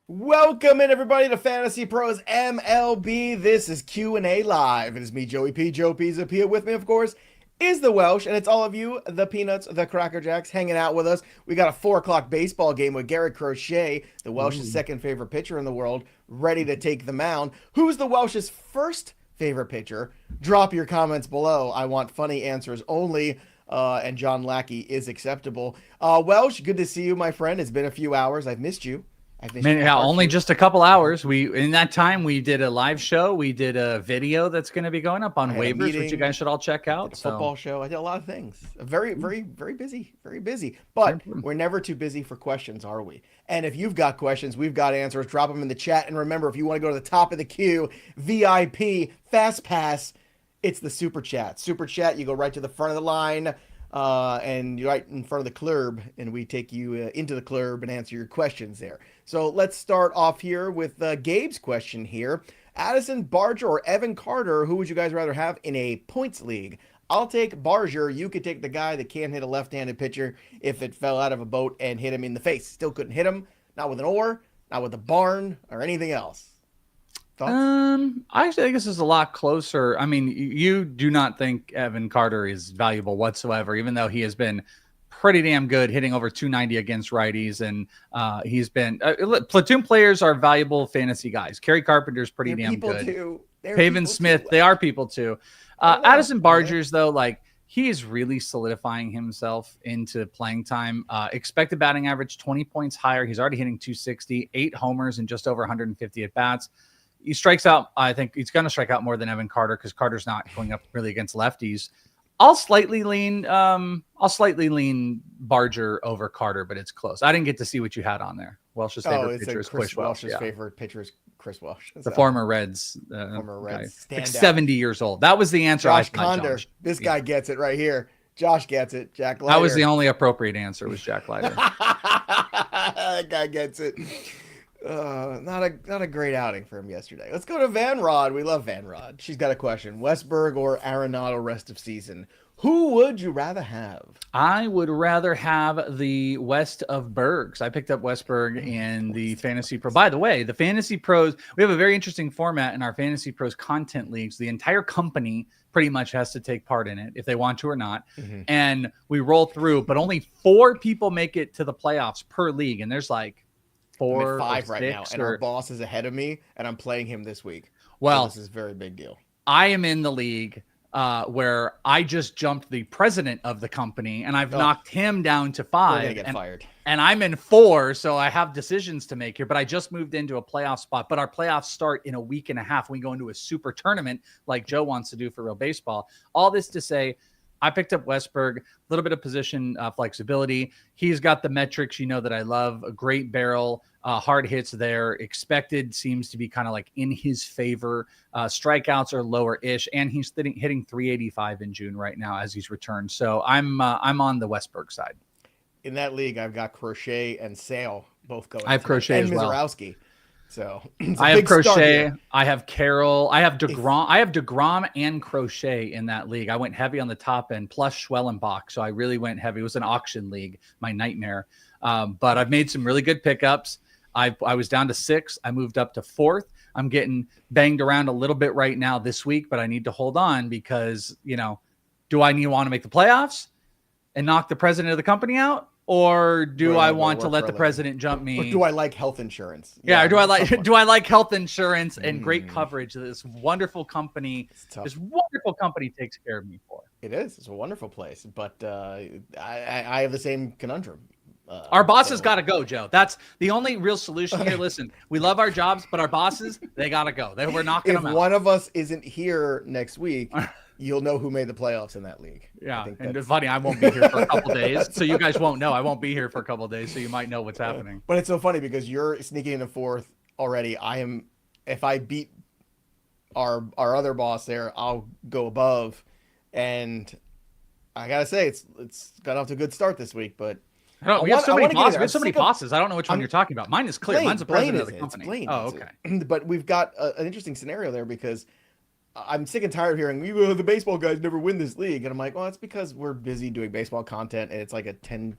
Welcome in everybody to Fantasy Pros MLB. This is Q&A Live. It is me, Joey P. Joe Pisapia. With me, of course, is the Welsh, and it's all of you, the Peanuts, the Cracker Jacks, hanging out with us. We got a 4 o'clock baseball game with Garrett Crochet, the Welsh's second favorite pitcher in the world, ready to take the mound. Who's the Welsh's first favorite pitcher? Drop your comments below. I want funny answers only. And John Lackey is acceptable. Welsh, good to see you, my friend. It's been a few hours. I've missed you. Only just a couple hours. In that time we did a live show. We did a video that's going to be going up on Waivers, which you guys should all check out. Football show. I did a lot of things. Very busy. Very busy. But we're never too busy for questions, are we? And if you've got questions, we've got answers. Drop them in the chat. And remember, if you want to go to the top of the queue, VIP, Fast Pass, it's the Super Chat. Super Chat, you go right to the front of the line. And you're right in front of the club, and we take you into the club and answer your questions there. So let's start off here with Gabe's question here. Addson, Barger, or Evan Carter, who would you guys rather have in a points league? I'll take Barger. You could take the guy that can't hit a left-handed pitcher if it fell out of a boat and hit him in the face. Still couldn't hit him. Not with an oar, not with a barn, or anything else. Thoughts? I actually think this is a lot closer. I mean, you do not think Evan Carter is valuable whatsoever, even though he has been pretty damn good hitting over 290 against righties. And he's been platoon players are valuable fantasy guys. Kerry Carpenter's pretty damn good. Pavin Smith, they are people too. Addison Barger's though, like he is really solidifying himself into playing time. Expected batting average 20 points higher. He's already hitting 260, 8 homers and just over 150 at bats. He strikes out. I think he's going to strike out more than Evan Carter because Carter's not going up really against lefties. I'll slightly lean Barger over Carter, but it's close. I didn't get to see what you had on there. Welsh's favorite pitcher is Chris Welsh. Welsh's favorite pitcher is Chris Welsh. The former Reds. Like 70 years old. That was the answer. Josh Conder. This guy gets it right here. Josh gets it. Jack Leiter. That was the only appropriate answer. Was Jack Leiter. That guy gets it. Not a great outing for him yesterday. Let's go to Van Rod. We love Van Rod. She's got a question. Westburg or Arenado rest of season? Who would you rather have? I would rather have the West of Bergs. I picked up Westburg in the Fantasy Pro. By the way, the Fantasy Pros, we have a very interesting format in our Fantasy Pros content leagues. The entire company pretty much has to take part in it if they want to or not. And we roll through, but only 4 people make it to the playoffs per league. And there's like 4 or 5 right now, and our boss is ahead of me, and I'm playing him this week. Well, so this is a very big deal. I am in the league where I just jumped the president of the company, and I've knocked him down to 5. We're gonna get fired. And I'm in 4, so I have decisions to make here. But I just moved into a playoff spot. But our playoffs start in a week and a half. We go into a super tournament like Joe wants to do for real baseball. All this to say, I picked up Westburg, a little bit of position flexibility. He's got the metrics, that I love. A great barrel, hard hits there. Expected seems to be kind of like in his favor. Strikeouts are lower-ish, and he's hitting 385 in June right now as he's returned. So I'm on the Westburg side. In that league, I've got Crochet and Sale both going. I have Crochet as well. And Mizorowski. So I have Crochet, I have Carroll, I have DeGrom. I have DeGrom and Crochet in that league. I went heavy on the top end, plus Schwellenbach. So I really went heavy. It was an auction league, my nightmare. But I've made some really good pickups. I was down to 6. I moved up to 4th. I'm getting banged around a little bit right now this week, but I need to hold on because, do I want to make the playoffs and knock the president of the company out? Or do I want to let the president jump me? Or do I like health insurance? Yeah, or do I like health insurance and great coverage that this wonderful company takes care of me for? It is. It's a wonderful place, but I have the same conundrum. Our bosses got to go, Joe. That's the only real solution here. Listen, we love our jobs, but our bosses, they got to go. We're knocking them out. If one of us isn't here next week, you'll know who made the playoffs in that league. Yeah, and it's funny, I won't be here for a couple days, so you guys won't know. I won't be here for a couple days, so you might know what's happening. But it's so funny because you're sneaking into 4th already. If I beat our other boss there, I'll go above. And I gotta say, it's got off to a good start this week, but. We have so many bosses. We have so many bosses. I don't know which one you're talking about. Mine is clear. Mine's the president of the company. Oh, okay. But we've got an interesting scenario there because I'm sick and tired of hearing the baseball guys never win this league, and I'm like, well, it's because we're busy doing baseball content, and it's like a 10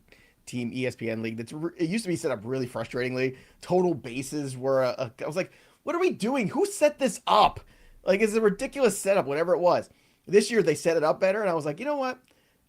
team ESPN league. It used to be set up really frustratingly. Total bases were I was like, what are we doing? Who set this up? Like, it's a ridiculous setup, whatever it was. This year they set it up better, and I was like, you know what?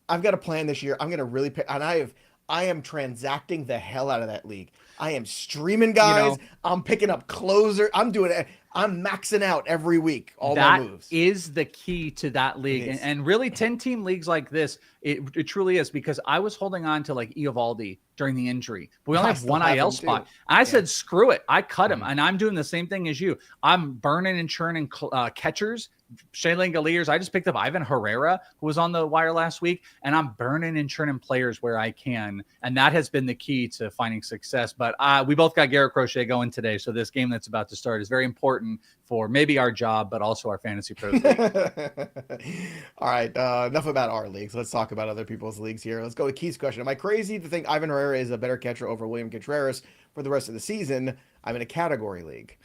I've got a plan this year. I'm gonna really pick, and I am transacting the hell out of that league. I am streaming guys. I'm picking up closer. I'm doing it. I'm maxing out every week all my moves. That is the key to that league. And really 10-team leagues like this, it truly is, because I was holding on to like Eovaldi during the injury. But we only have one IL spot. I said, screw it. I cut him. And I'm doing the same thing as you. I'm burning and churning catchers. Shane Galliers. I just picked up Ivan Herrera, who was on the wire last week, and I'm burning and churning players where I can. And that has been the key to finding success. But we both got Garrett Crochet going today. So this game that's about to start is very important for maybe our job, but also our Fantasy Pros league. All right. Enough about our leagues. Let's talk about other people's leagues here. Let's go with Keith's question. Am I crazy to think Ivan Herrera is a better catcher over William Contreras for the rest of the season? I'm in a category league.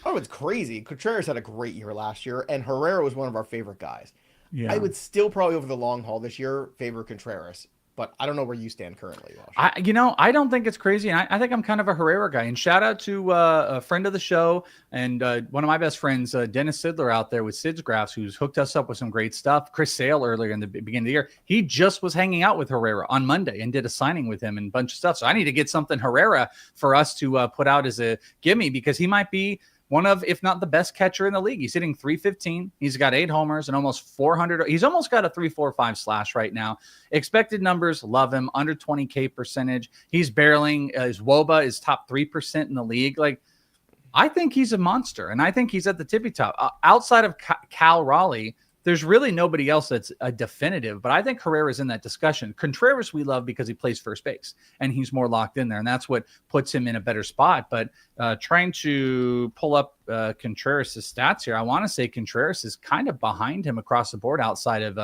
Oh, it's crazy. Contreras had a great year last year, and Herrera was one of our favorite guys. Yeah. I would still probably, over the long haul this year, favor Contreras, but I don't know where you stand currently, Welsh. I don't think it's crazy, and I think I'm kind of a Herrera guy. And shout out to a friend of the show and one of my best friends, Dennis Sidler, out there with Sid's Graphs, who's hooked us up with some great stuff. Chris Sale earlier in the beginning of the year, he just was hanging out with Herrera on Monday and did a signing with him and a bunch of stuff. So I need to get something Herrera for us to put out as a gimme, because he might be one of, if not the best catcher in the league. He's hitting .315. He's got 8 homers and almost 400. He's almost got a 3.45 slash right now. Expected numbers, love him. Under 20K percentage. He's barreling. His WOBA is top 3% in the league. Like, I think he's a monster, and I think he's at the tippy top. Outside of Cal Raleigh, there's really nobody else that's a definitive, but I think Herrera's in that discussion. Contreras we love because he plays first base and he's more locked in there, and that's what puts him in a better spot. But trying to pull up Contreras' stats here, I want to say Contreras is kind of behind him across the board outside of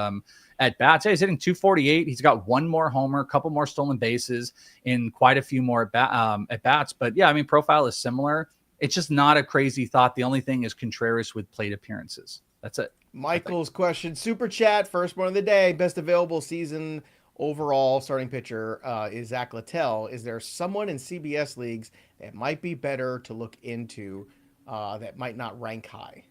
at bats. Yeah, he's hitting .248. He's got 1 more homer, a couple more stolen bases, in quite a few more at bats. But yeah, I mean, profile is similar. It's just not a crazy thought. The only thing is Contreras with plate appearances. That's it. Michael's question, super chat, first one of the day, best available season overall starting pitcher is Zack Littell. Is there someone in CBS leagues that might be better to look into that might not rank high?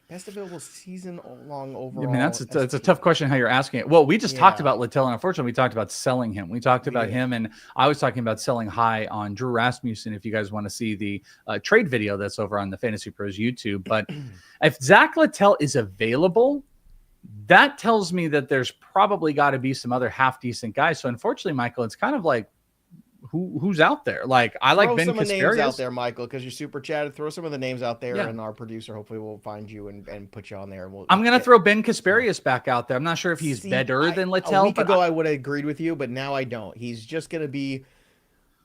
Best available season long overall. I mean, that's a tough question how you're asking it. Well, we just talked about Littell, and unfortunately, we talked about selling him. We talked about him, and I was talking about selling high on Drew Rasmussen. If you guys want to see the trade video that's over on the Fantasy Pros YouTube, but if Zack Littell is available, that tells me that there's probably got to be some other half decent guys. So unfortunately, Michael, it's kind of like, who's out there? Like, I like Ben Kasparius. Throw some names out there, Michael, because you're super chatted. Throw some of the names out there, and our producer hopefully will find you and put you on there. I'm going to throw Ben Kasparius back out there. I'm not sure if he's better than Littell. A week ago, I would have agreed with you, but now I don't. He's just going to be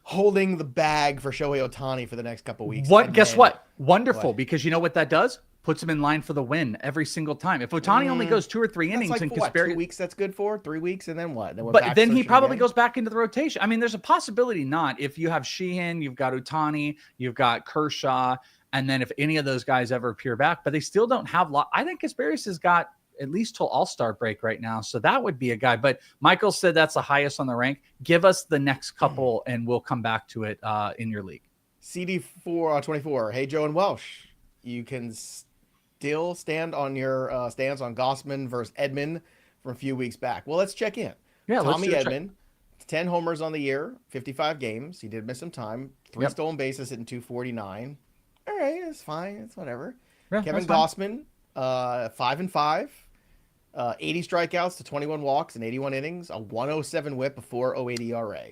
holding the bag for Shohei Ohtani for the next couple weeks. Guess what? Wonderful, because you know what that does? Puts him in line for the win every single time. If Ohtani only goes 2 or 3 innings, like, and Kasparius, 2 weeks, that's good for 3 weeks, and then what? But then he probably goes back into the rotation. I mean, there's a possibility not. If you have Sheehan, you've got Ohtani, you've got Kershaw, and then if any of those guys ever appear back, but they still don't have I think Kasparius has got at least till All-Star break right now, so that would be a guy. But Michael said that's the highest on the rank. Give us the next couple, and we'll come back to it in your league. CD424. Hey, Joe and Welsh, you can still stand on your stance on Gausman versus Edman from a few weeks back. Well, let's check in. Yeah, Tommy Edman, 10 homers on the year, 55 games. He did miss some time. 3 stolen bases, hitting .249. All right, it's fine. It's whatever. Yeah, Kevin Gausman, 5-5, 80 strikeouts to 21 walks in 81 innings, a 107 WHIP, a 4.08 ERA.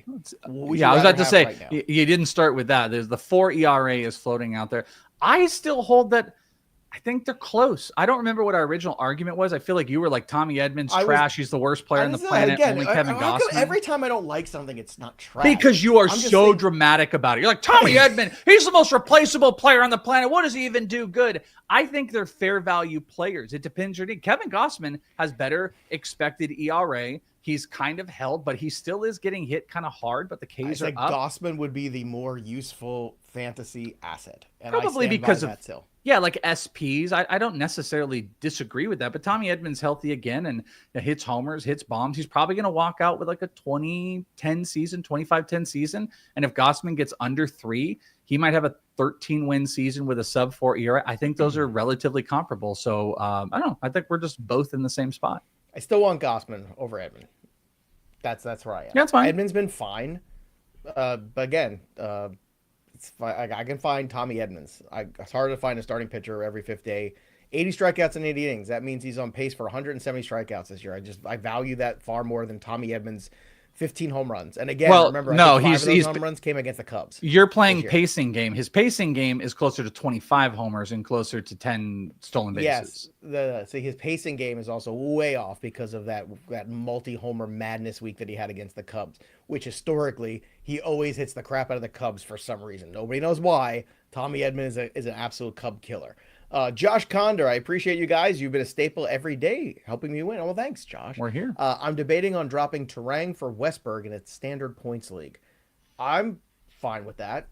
I was about to say, you didn't start with that. There's the 4 ERA is floating out there. I still hold that. I think they're close. I don't remember what our original argument was. I feel like you were like, Tommy Edman's trash. He's the worst player on the planet. Again, only Kevin Gausman. Every time I don't like something, it's not trash. Because you are so dramatic about it. You're like, Tommy Edman, he's the most replaceable player on the planet. What does he even do good? I think they're fair value players. It depends. Kevin Gausman has better expected ERA. He's kind of held, but he still is getting hit kind of hard, but the Ks are up. Gausman would be the more useful fantasy asset. And Probably I stand because by of that still. Yeah, like SPs. I don't necessarily disagree with that, but Tommy Edman's healthy again and hits homers, hits bombs. He's probably going to walk out with like a 20-10 season, 25-10 season. And if Gausman gets under 3, he might have a 13-win season with a sub-4 ERA. I think those are relatively comparable. So I don't know. I think we're just both in the same spot. I still want Gausman over Edman. That's where I am. Yeah, that's fine. Edman's been fine. But again, it's fine. I can find Tommy Edman's. It's hard to find a starting pitcher every fifth day. 80 strikeouts in 80 innings. That means he's on pace for 170 strikeouts this year. I value that far more than Tommy Edman's 15 home runs. And again, remember, I think 5 of those home runs came against the Cubs. You're playing pacing game. His pacing game is closer to 25 homers and closer to 10 stolen bases. Yes. See, his pacing game is also way off because of that multi-homer madness week that he had against the Cubs, which historically, he always hits the crap out of the Cubs for some reason. Nobody knows why. Tommy Edman is an absolute Cub killer. Josh Condor, I appreciate you guys. You've been a staple every day, helping me win. Well, thanks, Josh. We're here. I'm debating on dropping Turang for Westburg in a standard points league. I'm fine with that.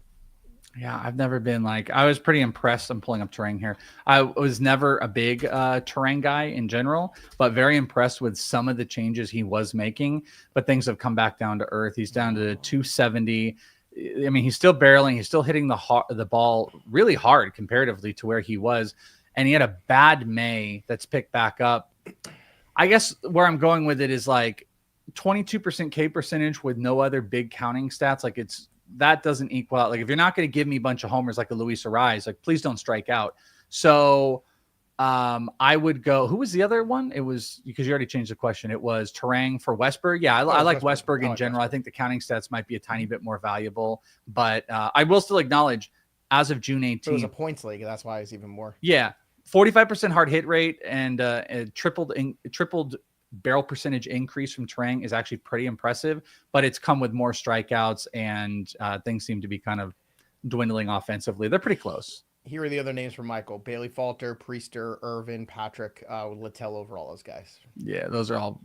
Yeah, I've never been I was pretty impressed. I'm pulling up Turang here. I was never a big Turang guy in general, but very impressed with some of the changes he was making. But things have come back down to earth. He's down to 270. I mean, he's still barreling. He's still hitting the ball really hard comparatively to where he was. And he had a bad May that's picked back up. I guess where I'm going with it is 22% K percentage with no other big counting stats. That doesn't equal out. If you're not going to give me a bunch of homers like a Luis Ariz, please don't strike out. So I would go. Who was the other one? It was because you already changed the question. It was Turang for Westburg. Yeah, I like Westburg in general. I think the counting stats might be a tiny bit more valuable, but I will still acknowledge as of June 18th, it was a points league. That's why it's even more. Yeah, 45% hard hit rate and a tripled barrel percentage increase from Turang is actually pretty impressive. But it's come with more strikeouts and things seem to be kind of dwindling offensively. They're pretty close. Here are the other names for Michael: Bailey Falter, Priester, Irvin, Patrick, Littell over all those guys. Yeah, those are all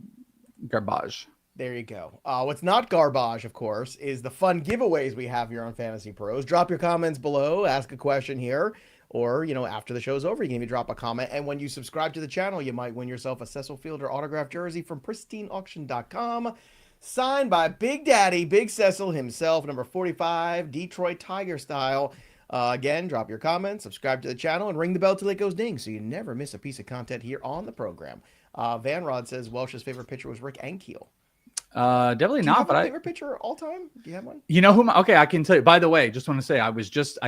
garbage. There you go. What's not garbage, of course, is the fun giveaways we have here on Fantasy Pros. Drop your comments below, ask a question here, or, after the show's over, you can even drop a comment. And when you subscribe to the channel, you might win yourself a Cecil Fielder autographed jersey from pristineauction.com. Signed by Big Daddy, Big Cecil himself, number 45, Detroit Tiger style. Again, drop your comments, subscribe to the channel, and ring the bell till it goes ding so you never miss a piece of content here on the program. Van Rod says Welsh's favorite pitcher was Rick Ankiel. Definitely not. But favorite pitcher all time? Do you have one? You know whom? Okay, I can tell you. By the way, just want to say I just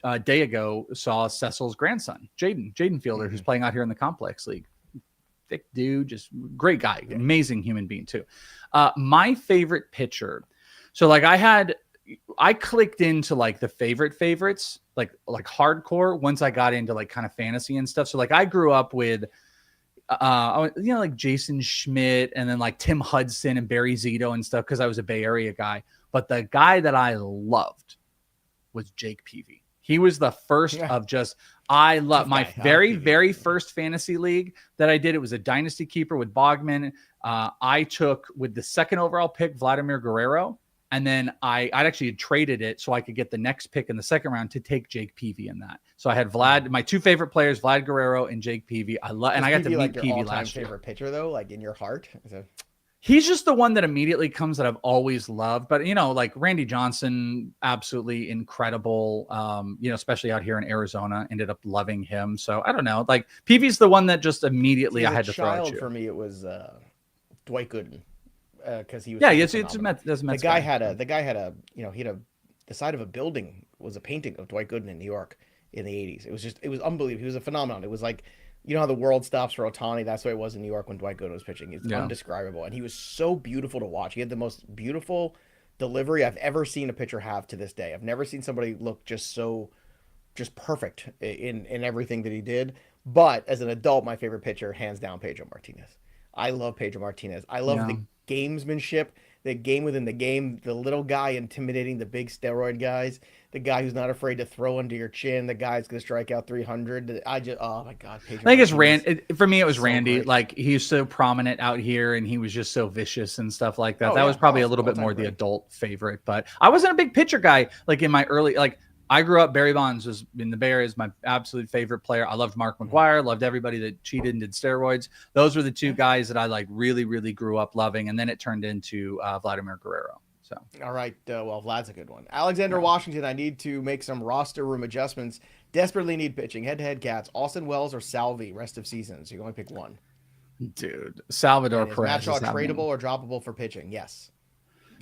a day ago saw Cecil's grandson, Jaden Fielder, who's playing out here in the Complex League. Thick dude, just great guy, amazing human being too. My favorite pitcher. So I clicked into the favorites, like hardcore once I got into kind of fantasy and stuff. So I grew up with, Jason Schmidt and then Tim Hudson and Barry Zito and stuff because I was a Bay Area guy. But the guy that I loved was Jake Peavy. He was the first of my very first fantasy league that I did. It was a dynasty keeper with Bogman. I took with the second overall pick, Vladimir Guerrero. And then I'd actually traded it so I could get the next pick in the second round to take Jake Peavy in that. So I had my two favorite players, Vlad Guerrero and Jake Peavy. And I got to meet Peavy last year. Favorite pitcher though, in your heart? He's just the one that immediately comes that I've always loved. But Randy Johnson, absolutely incredible. Especially out here in Arizona, ended up loving him. So I don't know. Peavy's the one that just immediately I had to throw at you. For me, it was Dwight Gooden. Because he was the guy had a the side of a building was a painting of Dwight Gooden in New York in the 80s. It was unbelievable. He was a phenomenon. It was how the world stops for Ohtani. That's what it was in New York when Dwight Gooden was pitching. It's undescribable, and he was so beautiful to watch. He had the most beautiful delivery I've ever seen a pitcher have to this day. I've never seen somebody look just perfect in everything that he did. But as an adult, my favorite pitcher, hands down, Pedro Martinez. I love Pedro Martinez. I love the gamesmanship, the game within the game, the little guy intimidating the big steroid guys, the guy who's not afraid to throw under your chin, the guy who's going to strike out 300. Oh my God. Pedro I think it's Randy. For me, it was so Randy. Great. He's so prominent out here and he was just so vicious and stuff like that. That was probably a little bit more the adult favorite, but I wasn't a big pitcher guy. In my early, I grew up, Barry Bonds was in the Bay Area, is my absolute favorite player. I loved Mark McGwire, loved everybody that cheated and did steroids. Those were the two guys that I like really, really grew up loving. And then it turned into Vladimir Guerrero. So, all right. Well, Vlad's a good one. Alexander Washington, I need to make some roster room adjustments. Desperately need pitching. Head-to-head cats. Austin Wells or Salvi, rest of season. So you can only pick one. Dude, Salvador Perez. Matchaw tradable or droppable for pitching? Yes.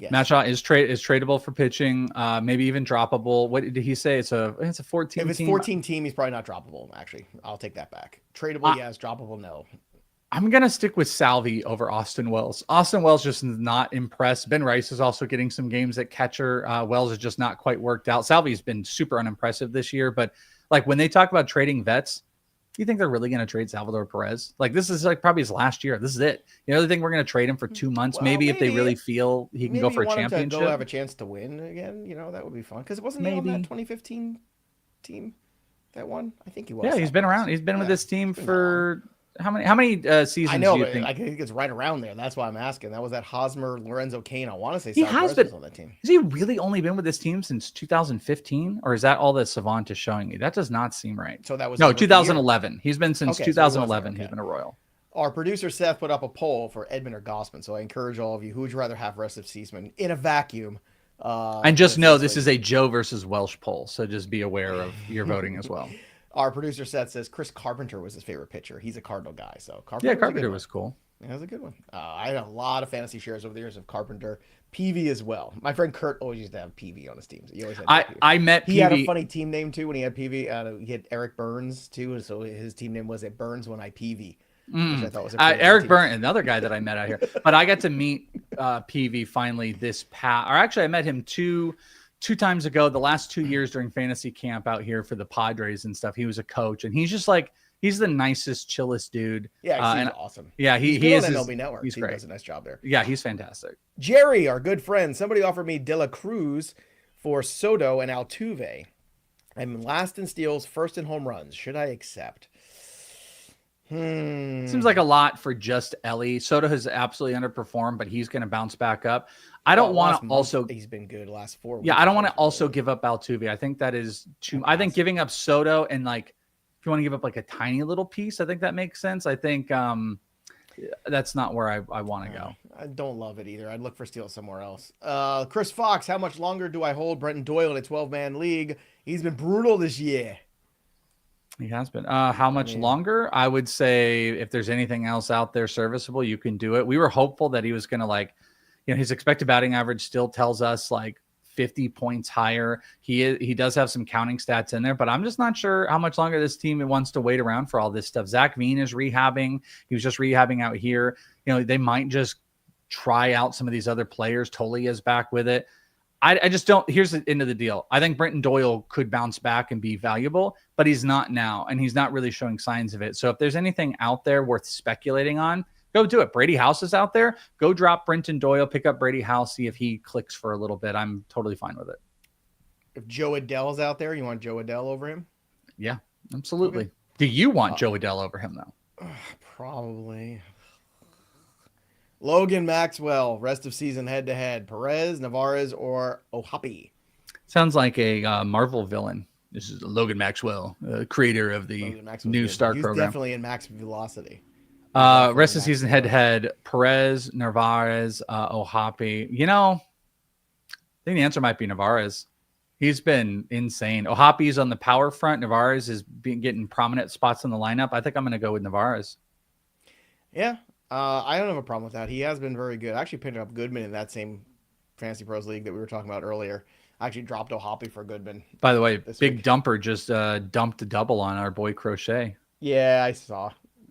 Matchaw is tradable for pitching, maybe even droppable. What did he say? It's a 14 If it's team. 14 team, he's probably not droppable, actually. I'll take that back. Tradable, yes. Droppable, no. I'm going to stick with Salvi over Austin Wells. Austin Wells just not impressed. Ben Rice is also getting some games at catcher. Wells is just not quite worked out. Salvi's been super unimpressive this year, but like when they talk about trading vets, do you think they're really going to trade Salvador Perez? Like this is like probably his last year. This is it. You know, they think we're going to trade him for 2 months. Well, maybe if they really feel he can go for a championship. Go have a chance to win again. You know, that would be fun. Because it wasn't on that 2015 team that won. I think he was. Yeah, he's been around. He's been with this team for how many seasons? I know, do you but think? I think it's right around there. That's why I'm asking. That was that Hosmer, Lorenzo Cain. I want to say he has been on that team. Has he really only been with this team since 2015, or is that all that Savant is showing me? That does not seem right. So that was 2011. He's been since 2011. He's been a Royal. Our producer Seth put up a poll for Edman or Gausman. So I encourage all of you, who would you rather have rest of season in a vacuum? And just know this is a Joe versus Welsh poll, so just be aware of your voting as well. Our producer Seth says Chris Carpenter was his favorite pitcher. He's a Cardinal guy, so Carpenter was cool. Yeah, that was a good one. I had a lot of fantasy shares over the years of Carpenter, PV as well. My friend Kurt always used to have PV on his teams. He always had I met PV. He had a funny team name too when he had PV. He had Eric Burns too, so his team name was Burns when I PV. Which I thought was Eric Burns, another guy that I met out here. But I got to meet PV finally I met him two times ago, the last 2 years during fantasy camp out here for the Padres and stuff. He was a coach, and he's just like, he's the nicest, chillest dude. Yeah, he's awesome. Yeah, he is on MLB Network. He's great. Does a nice job there. Yeah, he's fantastic. Jerry, our good friend, somebody offered me De La Cruz for Soto and Altuve. I'm last in steals, first in home runs. Should I accept? Seems like a lot for just Ellie. Soto has absolutely underperformed, but he's going to bounce back up. I don't want to also. He's been good the last 4 weeks. Yeah, I don't want to also give up Altuve. I think that is too. I think giving up Soto and like if you want to give up like a tiny little piece, I think that makes sense. I think that's not where I want to go. I don't love it either. I'd look for steals somewhere else. Chris Fox, how much longer do I hold Brenton Doyle in a 12-man league? He's been brutal this year. He has been. How much longer? I would say if there's anything else out there serviceable, you can do it. We were hopeful that he was going to his expected batting average still tells us like 50 points higher. He does have some counting stats in there, but I'm just not sure how much longer this team wants to wait around for all this stuff. Zach Veen is rehabbing. He was just rehabbing out here. They might just try out some of these other players. Tolley is back with it. I just don't. Here's the end of the deal. I think Brenton Doyle could bounce back and be valuable, but he's not now, and he's not really showing signs of it. So if there's anything out there worth speculating on, go do it. Brady House is out there. Go drop Brenton Doyle, pick up Brady House, see if he clicks for a little bit. I'm totally fine with it. If Joe Adell's out there, you want Joe Adell over him? Yeah, absolutely. Okay. Do you want Joe Adell over him, though? Probably. Logan Maxwell, rest of season head-to-head. Perez, Narvaez, or O'Hoppe? Sounds like a Marvel villain. This is Logan Maxwell, creator of the new Star program. He's definitely in max velocity. Rest of season head-to-head. Perez, Narvaez, O'Hoppe. I think the answer might be Narvaez. He's been insane. O'Hoppe's on the power front. Narvaez is getting prominent spots in the lineup. I think I'm going to go with Narvaez. Yeah. I don't have a problem with that. He has been very good. I actually picked up Goodman in that same Fantasy Pros League that we were talking about earlier. I actually dropped O'Hoppe for Goodman. By the way, Big Dumper just dumped a double on our boy Crochet. Yeah, I saw.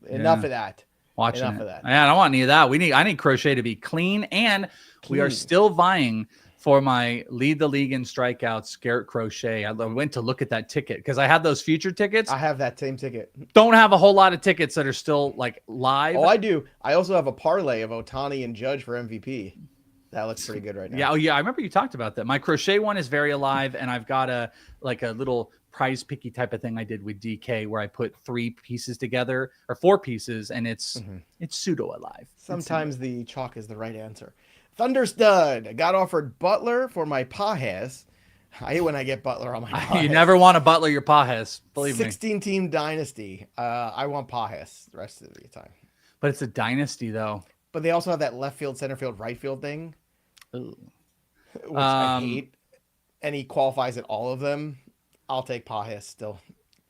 Enough of that. Enough of that. Yeah, I don't want any of that. I need Crochet to be clean, and we are still vying for my lead the league in strikeouts, Garrett Crochet. I went to look at that ticket because I have those future tickets. I have that same ticket. Don't have a whole lot of tickets that are still like live. Oh, I do. I also have a parlay of Ohtani and Judge for MVP. That looks pretty good right now. Yeah. Oh, yeah. I remember you talked about that. My Crochet one is very alive, and I've got a little prize picky type of thing I did with DK where I put 3 pieces together or 4 pieces, and it's pseudo alive. Sometimes the chalk is the right answer. Thunder Stud. I got offered Butler for my Pajes. I hate when I get Butler on my Pajes. You never want to Butler your Pajes, believe me. 16-team dynasty. I want Pajes the rest of the time. But it's a dynasty, though. But they also have that left field, center field, right field thing, Ooh. which I hate. And he qualifies at all of them. I'll take Pajes still.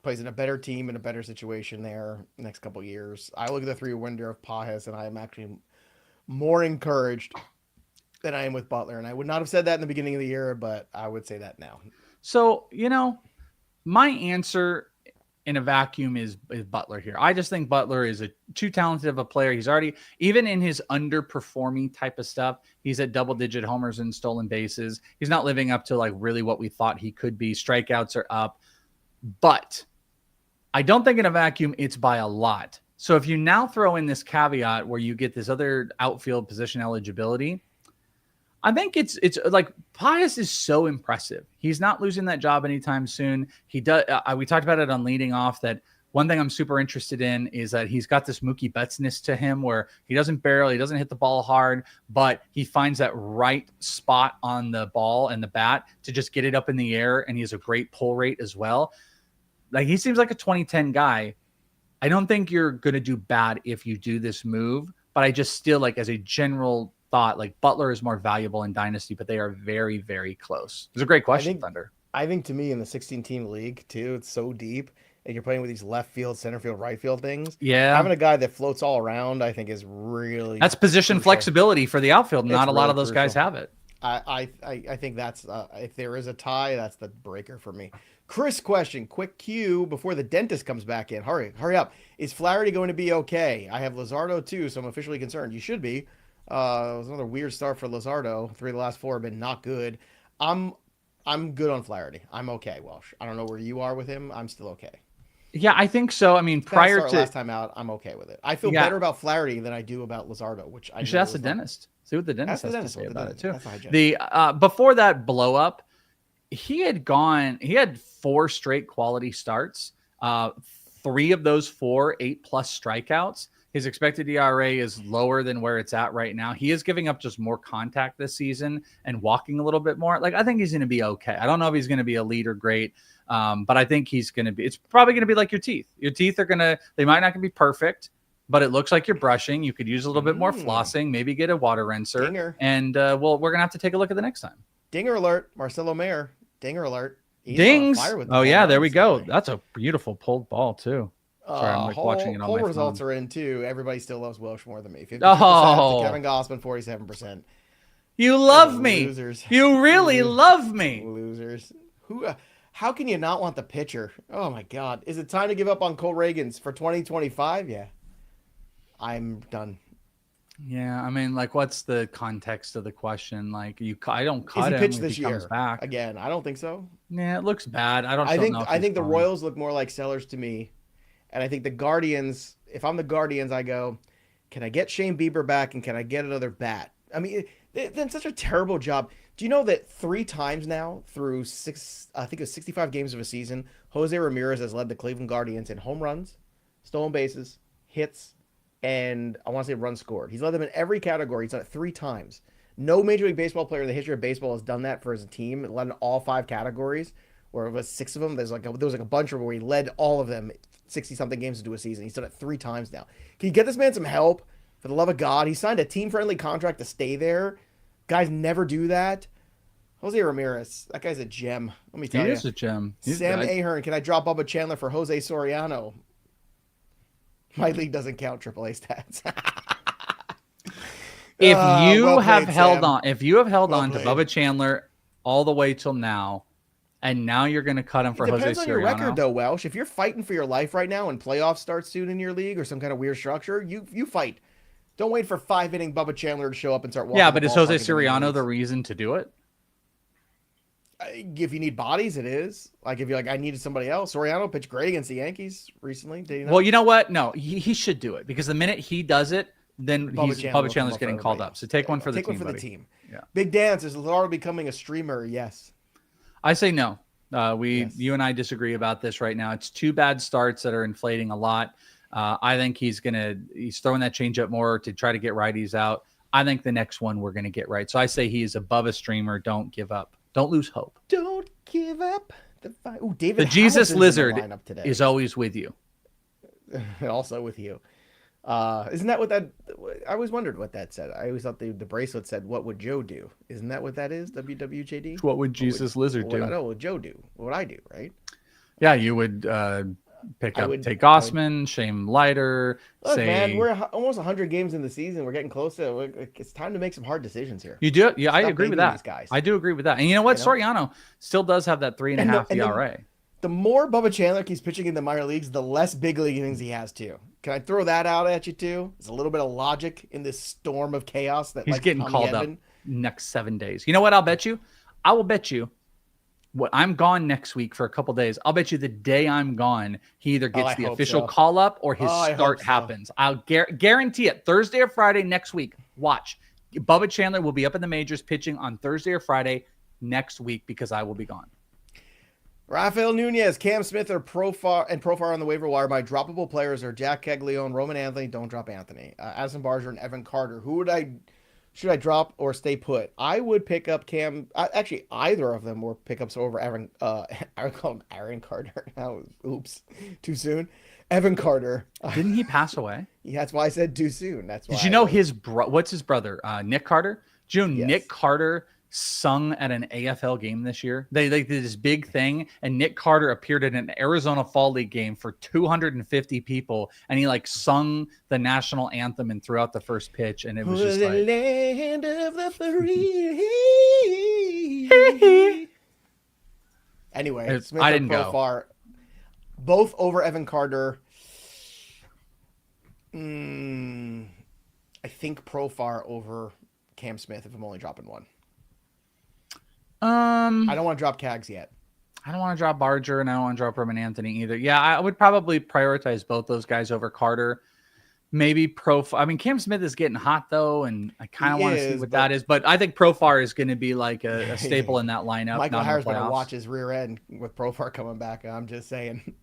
Plays in a better team, in a better situation there next couple of years. I look at the 3-window of Pajes, and I am actually more encouraged than I am with Butler. And I would not have said that in the beginning of the year, but I would say that now. So, my answer in a vacuum is Butler here. I just think Butler is too talented of a player. He's already, even in his underperforming type of stuff, he's at double-digit homers and stolen bases. He's not living up to like really what we thought he could be. Strikeouts are up. But I don't think in a vacuum it's by a lot. So if you now throw in this caveat where you get this other outfield position eligibility, I think it's like Pajes is so impressive. He's not losing that job anytime soon. He does. We talked about it on leading off that one thing I'm super interested in is that he's got this Mookie Betts-ness to him where he doesn't barrel, he doesn't hit the ball hard, but he finds that right spot on the ball and the bat to just get it up in the air. And he has a great pull rate as well. Like he seems like a 2010 guy. I don't think you're going to do bad if you do this move, but I just still like as a general thought, like Butler is more valuable in Dynasty, but they are very, very close. It's a great question, Thunder. I think to me in the 16-team league too, it's so deep and you're playing with these left field, center field, right field things. Yeah. Having a guy that floats all around, I think is really, that's position crucial. Flexibility for the outfield. Not a lot really of those guys have it. I think that's, if there is a tie, that's the breaker for me. Chris question, quick cue before the dentist comes back in. Hurry up. Is Flaherty going to be okay? I have Luzardo too, so I'm officially concerned. You should be. It was another weird start for Luzardo. 3 of the last 4 have been not good. I'm good on Flaherty. I'm okay, Welsh. I don't know where you are with him. I'm still okay. Yeah, I think so. I mean, prior to last time out, I'm okay with it. I feel better about Flaherty than I do about Luzardo, which I should ask the dentist. See what the dentist has to say about it too. The before that blow up, he had 4 straight quality starts. 3 of those 4 8+ strikeouts. His expected ERA is lower than where it's at right now. He is giving up just more contact this season and walking a little bit more. Like I think he's going to be okay. I don't know if he's going to be elite or great, but I think he's going to be. It's probably going to be like your teeth. Your teeth are they might not be perfect, but it looks like you're brushing. You could use a little bit more flossing, maybe get a water rinser. Dinger. And we're going to have to take a look at the next time. Dinger alert, Marcelo Mayer. Dinger alert. He's Dings. Oh yeah, there we go. That's a beautiful pulled ball too. Sorry, I'm watching it on my phone. Results are in too. Everybody still loves Welsh more than me. 50% to Kevin Gausman, 47%. You love me. Losers. You really love me. Losers. How can you not want the pitcher? Oh my God. Is it time to give up on Cole Ragans for 2025? Yeah. I'm done. Yeah, I mean, like, what's the context of the question? Like, I don't cut him if this he year comes back again. I don't think so. Yeah, it looks bad. I think the Royals look more like sellers to me, and I think the Guardians. If I'm the Guardians, I go, can I get Shane Bieber back, and can I get another bat? I mean, they've done such a terrible job. Do you know that 3 times now through 65 games of a season, Jose Ramirez has led the Cleveland Guardians in home runs, stolen bases, hits, and I want to say runs scored. He's led them in every category. He's done it 3 times. No Major League Baseball player in the history of baseball has done that for his team. It led in all 5 categories, or it was 6 of them. There was a bunch of where he led all of them 60-something games into a season. He's done it 3 times now. Can you get this man some help? For the love of God, he signed a team-friendly contract to stay there. Guys never do that. Jose Ramirez, that guy's a gem. Let me tell you. He is a gem. Sam Ahern, can I drop Bubba Chandler for Jose Soriano? My league doesn't count AAA stats. If you have held on to Bubba Chandler all the way till now, and now you're going to cut him for Jose Soriano. Depends on your record, though, Welsh. If you're fighting for your life right now and playoffs start soon in your league or some kind of weird structure, you fight. Don't wait for 5-inning Bubba Chandler to show up and start walking. Yeah, but is Jose Soriano the reason to do it? If you need bodies, it is. Like if you're like, I needed somebody else. Soriano pitched great against the Yankees recently. Did he not? Well, you know what? No, he should do it because the minute he does it, then Bubba Chandler's getting called up. So take one for the team. Take one for the team. Yeah. Big Dance, is Luzardo becoming a streamer? Yes. I say no. You and I disagree about this right now. It's 2 bad starts that are inflating a lot. I think he's throwing that changeup more to try to get righties out. I think the next one we're going to get right. So I say he is above a streamer. Don't give up Don't lose hope. Don't give up the fight. Ooh, David The Jesus Hamilton's in the Lizard lineup today. is always with you. Also with you. Isn't that what that? I always wondered what that said. I always thought the bracelet said, "What would Joe do?" Isn't that what that is? WWJD. What would Jesus Lizard do? What would Joe do? What would I do? Right? Yeah, you would take Gausman, Shane Leiter. Look, man, we're almost 100 games in the season. We're getting close to. It's time to make some hard decisions here. You do? Yeah, I agree with that. I do agree with that. And you know what? Soriano still does have that 3.5 ERA. The more Bubba Chandler keeps pitching in the minor leagues, the less big league innings he has too. Can I throw that out at you too? There's a little bit of logic in this storm of chaos that he's getting called up next 7 days. You know what? I'll bet you. I will bet you. What I'm gone next week for a couple days. I'll bet you the day I'm gone, he either gets the official call up or his start happens. I'll guarantee it. Thursday or Friday next week. Watch. Bubba Chandler will be up in the majors pitching on Thursday or Friday next week because I will be gone. Rafael Nunez, Cam Smith are Profar on the waiver wire. My droppable players are Jack Caglione, Roman Anthony. Don't drop Anthony. Addson, Barger, and Evan Carter. Should I drop or stay put? I would pick up Cam. Actually, either of them were pickups over Aaron. I call him Aaron Carter. Oops, too soon. Evan Carter. Didn't he pass away? Yeah, that's why I said too soon. That's why. Did you know what's his brother? Nick Carter. Did you know Nick Carter sung at an AFL game this year? They did this big thing, and Nick Carter appeared at an Arizona Fall League game for 250 people, and he sung the national anthem and threw out the first pitch, and it was just the land of the free. Anyway, Smith I didn't go. Both over Evan Carter. I think Profar over Cam Smith if I'm only dropping one. I don't want to drop Cags yet. I don't want to drop Barger, and I don't want to drop Roman Anthony either. Yeah, I would probably prioritize both those guys over Carter. Maybe Profar. I mean, Cam Smith is getting hot though, and I kind of want to see what that is. But I think Profar is going to be like a staple in that lineup. Michael Harris going to watch his rear end with Profar coming back. I'm just saying.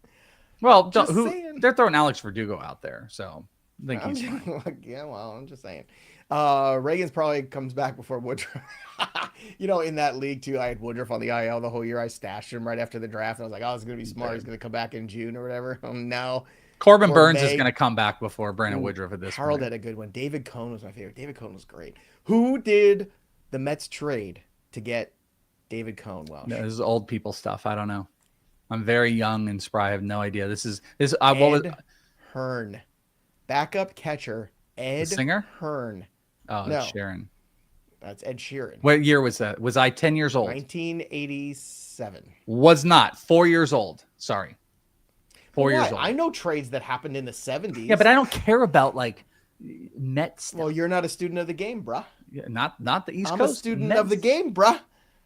Well, they're throwing Alex Verdugo out there, so I think he's fine. Yeah, well, I'm just saying. Ragans probably comes back before Woodruff. In that league too, I had Woodruff on the IL the whole year. I stashed him right after the draft. I was like, oh, it's going to be smart. He's going to come back in June or whatever. No. Corbin Burns is going to come back before Brandon Woodruff at this Harold point. Had a good one. David Cone was my favorite. David Cone was great. Who did the Mets trade to get David Cone? Welsh? No, this is old people stuff. I don't know. I'm very young and spry. I have no idea. Hearn. Backup catcher, Ed Singer? Hearn. Oh, no. Sharon. That's Ed Sheeran. What year was that? Was I 10 years old? 1987. Was not. 4 years old. Sorry. 4 years old. I know trades that happened in the 70s. Yeah, but I don't care about Mets stuff. Well, you're not a student of the game, bruh. Yeah, not the East Coast. I'm a student of the game, bruh.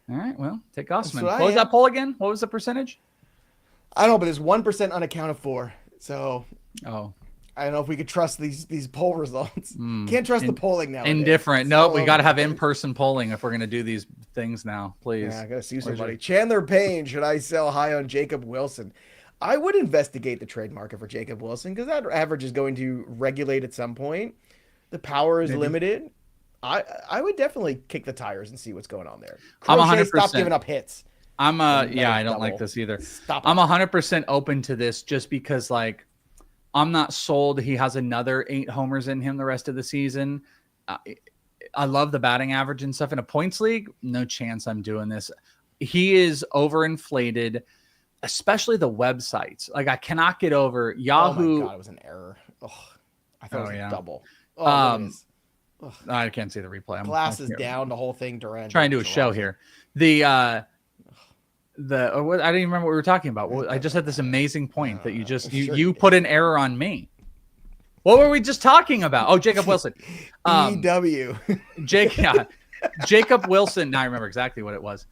All right, well, take Gausman. What was that poll again? What was the percentage? I don't know, but there's 1% unaccounted for. So, I don't know if we could trust these poll results. Can't trust the polling now. Indifferent. Nope, we got to have in-person polling if we're going to do these things now, please. Yeah, I got to see somebody. Chandler Payne, should I sell high on Jacob Wilson? I would investigate the trade market for Jacob Wilson because that average is going to regulate at some point. The power is limited. I would definitely kick the tires and see what's going on there. I'm 100%. Stop giving up hits. I don't like this either. I'm 100% open to this just because I'm not sold he has another 8 homers in him the rest of the season. I love the batting average and stuff in a points league. No chance I'm doing this. He is overinflated, especially the websites. I cannot get over Yahoo. Oh my God, it was an error. I thought it was a double. I can't see the replay. Glasses down, the whole thing. Duran trying to do a show here. I didn't even remember what we were talking about. I just had this amazing point that you put an error on me. What were we just talking about? Oh, Jacob Wilson. EW. Jacob Wilson. Now I remember exactly what it was.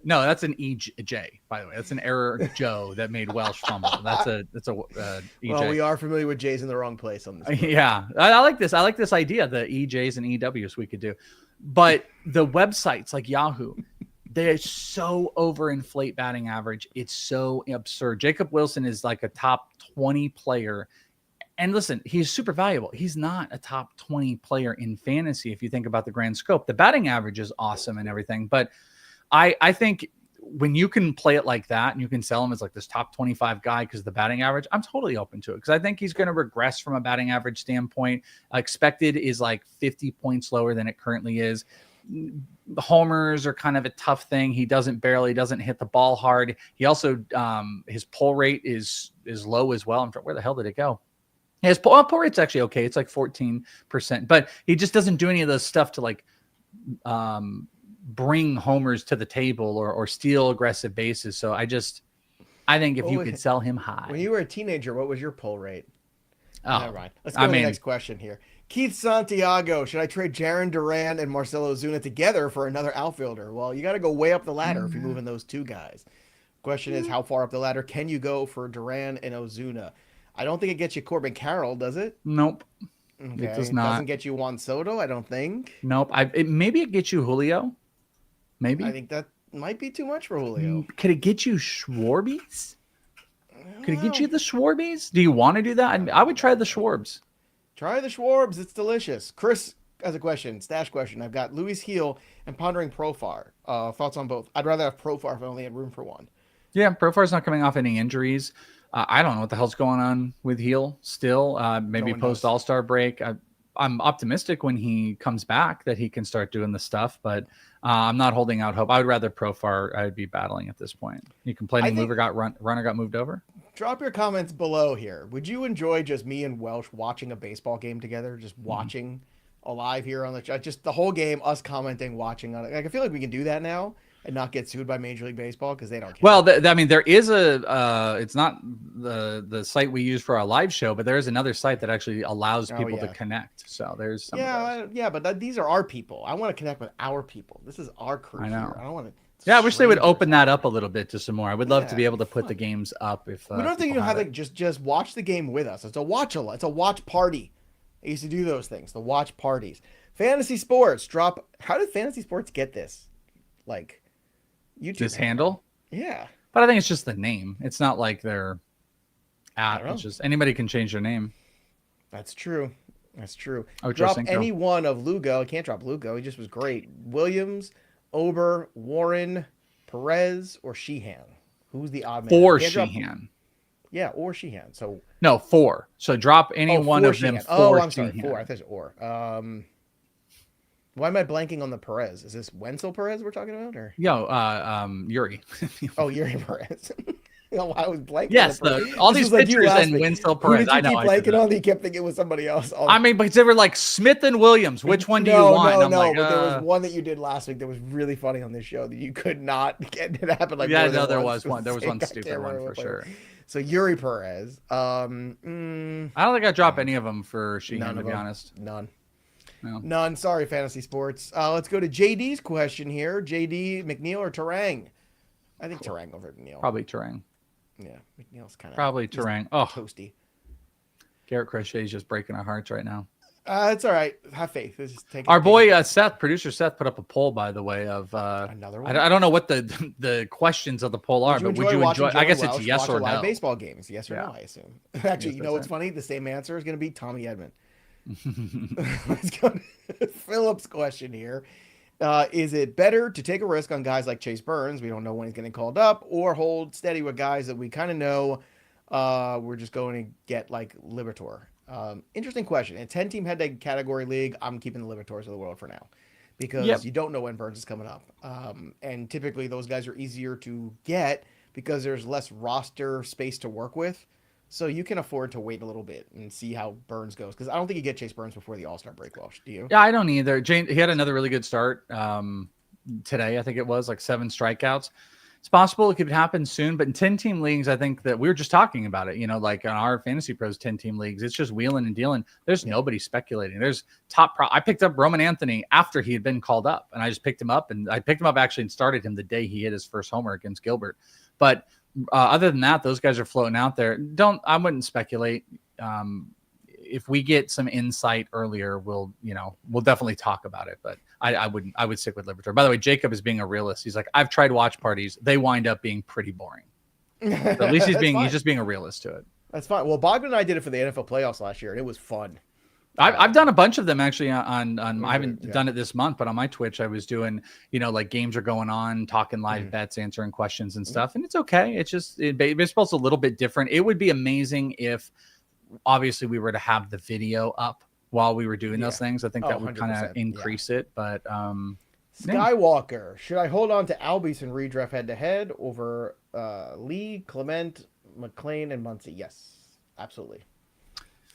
No, that's an EJ, by the way. That's an error Joe that made Welsh fumble. That's a EJ. Well, we are familiar with J's in the wrong place on this. Yeah, I like this. I like this idea, the EJs and EWs we could do. But the websites like Yahoo, they so overinflate batting average. It's so absurd. Jacob Wilson is like a top 20 player. And listen, he's super valuable. He's not a top 20 player in fantasy if you think about the grand scope. The batting average is awesome and everything, but I think when you can play it like that and you can sell him as like this top 25 guy because of the batting average, I'm totally open to it because I think he's going to regress from a batting average standpoint. Expected is like 50 points lower than it currently is. The homers are kind of a tough thing. He doesn't hit the ball hard. He also, his pull rate is low as well. Where the hell did it go? His pull rate's actually okay. It's like 14%, but he just doesn't do any of those stuff to like, bring homers to the table or steal aggressive bases. So I think if you could sell him high. When you were a teenager, what was your pull rate? Oh, never mind. Let's go to the next question here. Keith Santiago, should I trade Jarren, Duran, and Marcelo Ozuna together for another outfielder? Well, you got to go way up the ladder if you're moving those two guys. Question is, how far up the ladder can you go for Duran and Ozuna? I don't think it gets you Corbin Carroll, does it? Nope. Okay. It does not. Doesn't get you Juan Soto, I don't think. Nope. Maybe it gets you Julio. Maybe. I think that might be too much for Julio. Could it get you Schwarbies? Could it get you the Schwarbies? Do you want to do that? I would try the Schwarbs. Try the Schwarbs. It's delicious. Chris has a question, stash question. I've got Luis Heel and pondering Profar. Thoughts on both? I'd rather have Profar if I only had room for one. Yeah, Profar's not coming off any injuries. I don't know what the hell's going on with Heel still. Maybe post All-Star break. I'm optimistic when he comes back that he can start doing the stuff, but I'm not holding out hope. I would rather Profar. I'd be battling at this point. You complaining runner got moved over? Drop your comments below here. Would you enjoy just me and Welsh watching a baseball game together? Just watching alive here on the chat? Just the whole game, us commenting, watching on it. Like, I feel like we can do that now and not get sued by Major League Baseball because they don't care. Well, I mean, there is it's not the site we use for our live show, but there is another site that actually allows people to connect. So there's some but these are our people. I want to connect with our people. This is our crew. I know. Here. I don't want to. Yeah, I wish they would open that up a little bit to some more. I would love to be able to put the games up. If we don't think you have like just watch the game with us. It's a watch party. I used to do those things. The watch parties. Fantasy Sports drop. How did Fantasy Sports get this? Like YouTube this handle? Yeah, but I think it's just the name. It's not like their app. It's just anybody can change their name. That's true. That's true. Drop any one of Lugo. I can't drop Lugo. He just was great. Williams, Ober, Warren, Perez, or Sheehan. Who's the odd man? Or Sheehan. Yeah, or Sheehan. So no, 4. So drop any one of them. I'm sorry, 4. I thought it was or. Why am I blanking on the Perez? Is this Wenzel Perez we're talking about, or Eury? Eury Perez. I was blanking. Yes, all these pictures and Wenzel Perez. I know. Keep blanking on. You kept thinking it was somebody else. I mean, but they were like Smith and Williams. Which one do you want? No, but there was one that you did last week that was really funny on this show that you could not get. It happened like there was one. There was one stupid one for sure. So Eury Perez. I don't think I drop any of them for Sheehan, to be honest. None. No. None. Sorry, Fantasy Sports. Let's go to JD's question here. JD, McNeil or Turang? I think Turang over McNeil. Probably Turang. Yeah, McNeil's kind of probably Turang. Oh, toasty. Garrett Crochet is just breaking our hearts right now. It's all right. Have faith. Our boy Seth, producer Seth, put up a poll, by the way, of another one. I don't know what the questions of the poll are, but would you enjoy? I guess it's yes or no. Baseball games, yes or no. I assume. Actually, you know what's funny? The same answer is going to be Tommy Edman. Let's go to Philip's question here. Is it better to take a risk on guys like Chase Burns? We don't know when he's getting called up, or hold steady with guys that we kind of know we're just going to get like Liberatore. Interesting question. In a 10-team head-to-head category league, I'm keeping the Liberatores of the world for now because you don't know when Burns is coming up. And typically those guys are easier to get because there's less roster space to work with. So you can afford to wait a little bit and see how Burns goes. Because I don't think you get Chase Burns before the All-Star break, Welsh. Do you? Yeah, I don't either. He had another really good start today. I think it was like 7 strikeouts. It's possible it could happen soon. But in 10-team leagues, I think that we were just talking about it. You know, like on our Fantasy Pros 10-team leagues, it's just wheeling and dealing. There's nobody speculating. There's I picked up Roman Anthony after he had been called up. And I just picked him up. And I picked him up actually and started him the day he hit his first homer against Gilbert. But other than that, those guys are floating out there. I wouldn't speculate. If we get some insight earlier, we'll definitely talk about it. But I would stick with Liberatore. By the way, Jacob is being a realist. He's like, I've tried watch parties. They wind up being pretty boring. But at least he's just being a realist to it. That's fine. Well, Bogdan and I did it for the NFL playoffs last year, and it was fun. I've done a bunch of them actually on I haven't yeah. done it this month, but on my Twitch, I was doing, like games are going on, talking live bets, answering questions and stuff. And it's okay. It's just, baseball's a little bit different. It would be amazing if obviously we were to have the video up while we were doing those things. I think that would kind of increase it, but, Skywalker, should I hold on to Albies and redraft head to head over Lee, Clement, McLean, and Muncy? Yes, absolutely.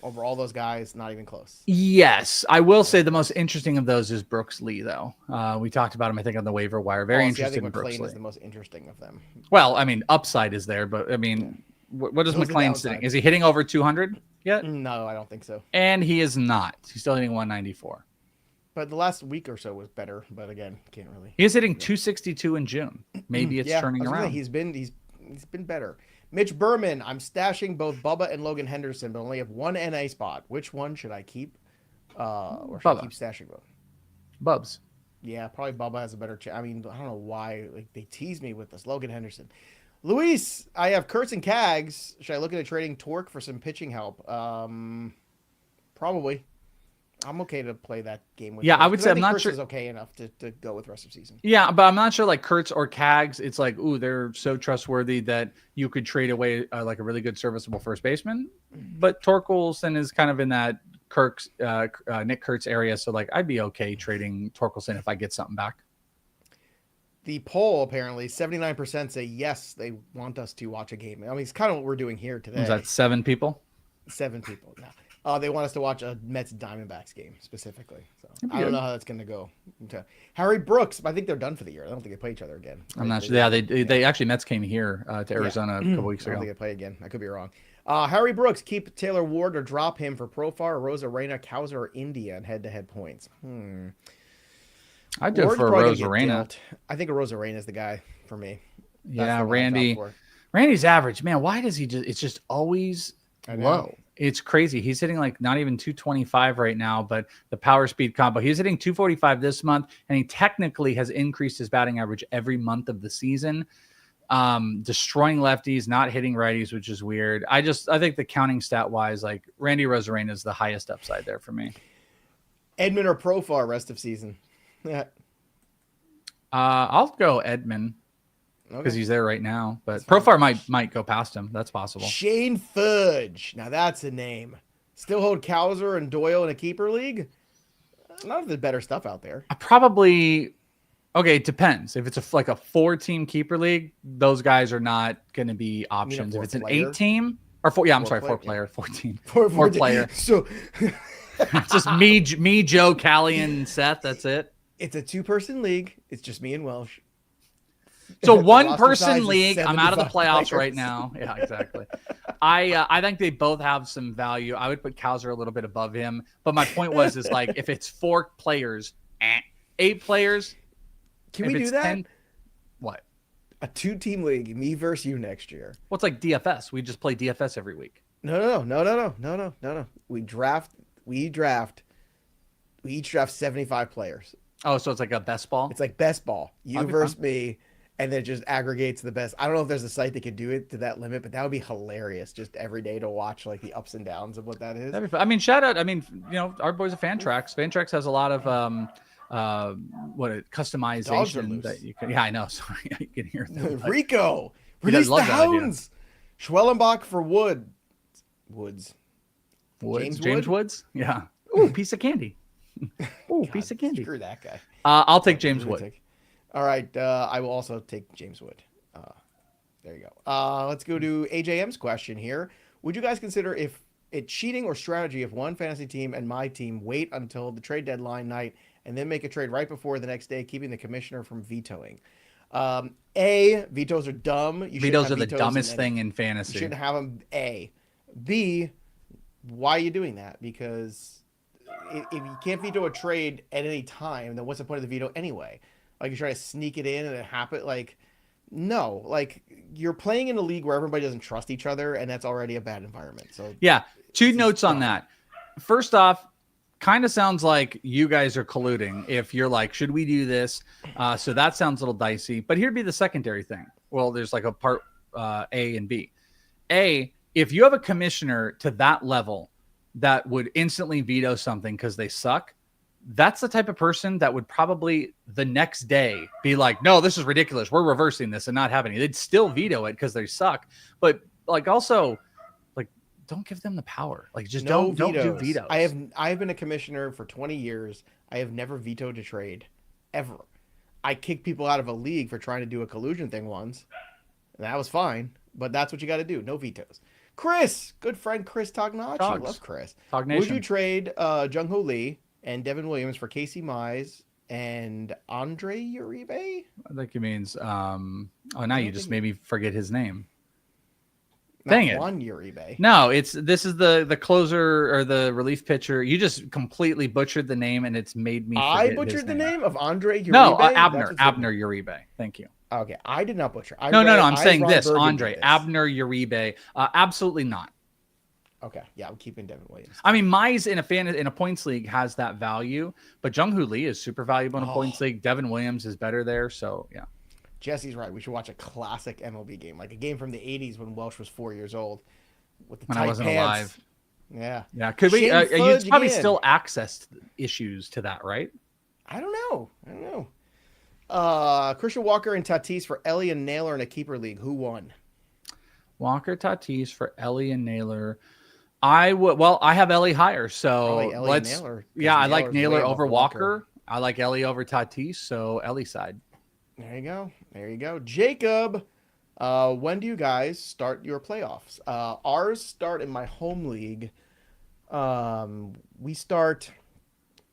Over all those guys, not even close. Yes, I will say the most interesting of those is Brooks Lee, though. We talked about him, I think, on the waiver wire. Very interesting. I think McLean is the most interesting of them. Well, I mean, upside is there, but I mean, what is McLean sitting? Is he hitting over 200 yet? No, I don't think so. And he is not. He's still hitting 194. But the last week or so was better. But again, can't really. He is hitting 262 in June. Maybe it's turning around. He's been better. Mitch Berman, I'm stashing both Bubba and Logan Henderson, but only have one NA spot. Which one should I keep? Or should I keep stashing both? Bubs. Yeah, probably Bubba has a better chance. I mean, I don't know why they tease me with this. Logan Henderson. Luis, I have Kurtz and Cags. Should I look into trading Torque for some pitching help? Probably. I'm okay to play that game with. Yeah, I would say I'm not Kurtz sure. Is okay enough to go with rest of season. Yeah, but I'm not sure like Kurtz or Cags. It's like, ooh, they're so trustworthy that you could trade away like a really good serviceable first baseman. But Torkelson is kind of in that Nick Kurtz area, so like I'd be okay trading Torkelson if I get something back. The poll apparently 79% say yes, they want us to watch a game. I mean, it's kind of what we're doing here today. Was that 7 people? 7 people. Yeah. They want us to watch a Mets Diamondbacks game specifically. So I don't know how that's going to go. Harry Brooks, I think they're done for the year. I don't think they play each other again. I'm not sure. Yeah, they actually Mets came here to Arizona a couple weeks ago. I don't think they play again. I could be wrong. Harry Brooks, keep Taylor Ward or drop him for Profar, Rosarena, Cowser, or India and head-to-head points. I'd do it for Rosarena. I think a Rosarena is the guy for me. Yeah, Randy's average. Man, why does he just? It's just always low. It's crazy. He's hitting like not even 225 right now, but the power speed combo. He's hitting 245 this month, and he technically has increased his batting average every month of the season. Destroying lefties, not hitting righties, which is weird. I think the counting stat wise, like Randy Rosarena is the highest upside there for me. Edman or Profar rest of season? Yeah. I'll go Edman. Because he's there right now, but Profar might go past him. That's possible. Shane Fudge. Now that's a name. Still hold Cowser and Doyle in a keeper league? None of the better stuff out there. Probably. Okay, it depends. If it's like a 4-team keeper league, those guys are not going to be options. If it's an 8-team or 4, yeah, I'm sorry, 4-player, 14, 4-player. So it's just me, Joe, Callie, and Seth. That's it. It's a 2-person league. It's just me and Welsh. So 1-person league. I'm out of the playoffs right now. Yeah, exactly. I think they both have some value. I would put Cowser a little bit above him. But my point is like if it's 4 players, 8 players. Can we do that? 10, what? A 2-team league, me versus you next year. Well, it's like DFS. We just play DFS every week. No. We each draft 75 players. Oh, so it's like a best ball? It's like best ball. You versus me. And then it just aggregates the best. I don't know if there's a site that could do it to that limit, but that would be hilarious just every day to watch like the ups and downs of what that is. I mean, shout out. I mean, our boys at Fantrax. Fantrax has a lot of customization that you can. Yeah, I know. Sorry, you can hear them. Rico, release the hounds. Schwellenbach for Woods. James Woods. Yeah. Ooh, piece of candy. Ooh, piece of candy. Screw that guy. I'll take James Wood. All right, I will also take James Wood. There you go. Let's go to AJM's question here. Would you guys consider if it cheating or strategy if one fantasy team and my team wait until the trade deadline night and then make a trade right before the next day, keeping the commissioner from vetoing? A, vetoes are dumb. Vetoes are the dumbest thing in fantasy. You shouldn't have them. A. B, why are you doing that? Because if you can't veto a trade at any time, then what's the point of the veto anyway? Like you try to sneak it in and it happen. Like, no, like you're playing in a league where everybody doesn't trust each other, and that's already a bad environment. So yeah, 2 notes on that. First off, kind of sounds like you guys are colluding. If you're like, should we do this? So that sounds a little dicey. But here'd be the secondary thing. Well, there's like a part A and B. A, if you have a commissioner to that level, that would instantly veto something because they suck, that's the type of person that would probably the next day be like, no, this is ridiculous. We're reversing this and not having it. They'd still veto it because they suck. But like also, like, don't give them the power. Like, just don't do vetoes. I've been a commissioner for 20 years. I have never vetoed a trade, ever. I kicked people out of a league for trying to do a collusion thing once. And that was fine. But that's what you got to do. No vetoes. Chris, good friend Chris Tognacci. Love Chris. Would you trade Jung-Ho Lee and Devin Williams for Casey Mize and Andre Uribe? I think he means now you just made me forget his name. Dang it. Juan Uribe. No, this is the closer or the relief pitcher. You just completely butchered the name and it's made me forget I butchered the name of Andre Uribe? No, Abner Uribe. Thank you. Okay, I did not butcher. No, I'm saying this, Andre. Abner Uribe. Absolutely not. Okay, yeah, I'm keeping Devin Williams. I mean, Mize in a points league has that value, but Jung-Hoo Lee is super valuable in a points league. Devin Williams is better there, so yeah. Jesse's right. We should watch a classic MLB game, like a game from the 80s when Welsh was 4 years old. With the when tight I wasn't pants. alive. Yeah. Could we? You'd probably still access issues to that, right? I don't know. Christian Walker and Tatis for Ellie and Naylor in a keeper league. Who won? Walker, Tatis for Ellie and Naylor. I have Ellie higher, so let's. Naylor, I like Naylor over Walker. I like Ellie over Tatis, so Ellie side. There you go. Jacob, when do you guys start your playoffs? Ours start in my home league. We start,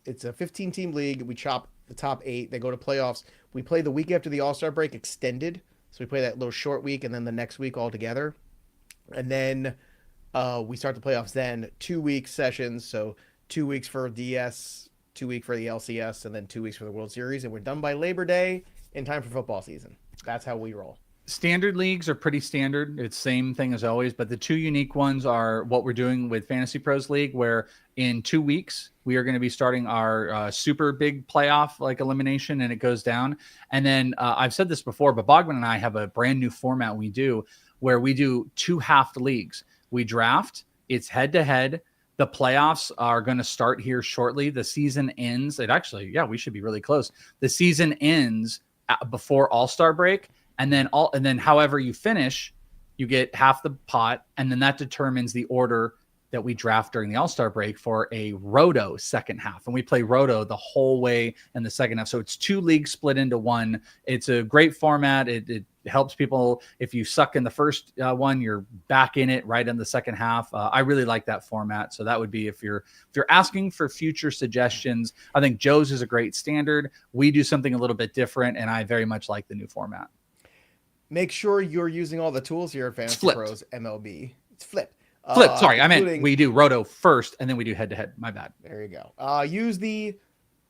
it's a 15-team league. We chop the top 8. They go to playoffs. We play the week after the All-Star break extended. So we play that little short week and then the next week all together. And then we start the playoffs then 2-week sessions. So 2 weeks for DS, 2 weeks for the LCS, and then 2 weeks for the World Series. And we're done by Labor Day in time for football season. That's how we roll. Standard leagues are pretty standard. It's same thing as always, but the two unique ones are what we're doing with Fantasy Pros League, where in 2 weeks we are going to be starting our super big playoff like elimination, and it goes down. And then I've said this before, but Bogman and I have a brand new format we do where we do 2 half leagues. We draft. It's head to head. The playoffs are going to start here shortly. The season ends. We should be really close. The season ends before All-Star break, and then however you finish, you get half the pot, and then that determines the order that we draft during the All-Star break for a Roto second half. And we play Roto the whole way in the second half. So it's 2 leagues split into one. It's a great format. It helps people. If you suck in the first one, you're back in it right in the second half. I really like that format. So that would be if you're asking for future suggestions. I think Joe's is a great standard. We do something a little bit different, and I very much like the new format. Make sure you're using all the tools here at Fantasy Pros MLB. It's flipped. Sorry, I meant we do Roto first, and then we do head-to-head. My bad. There you go. Use the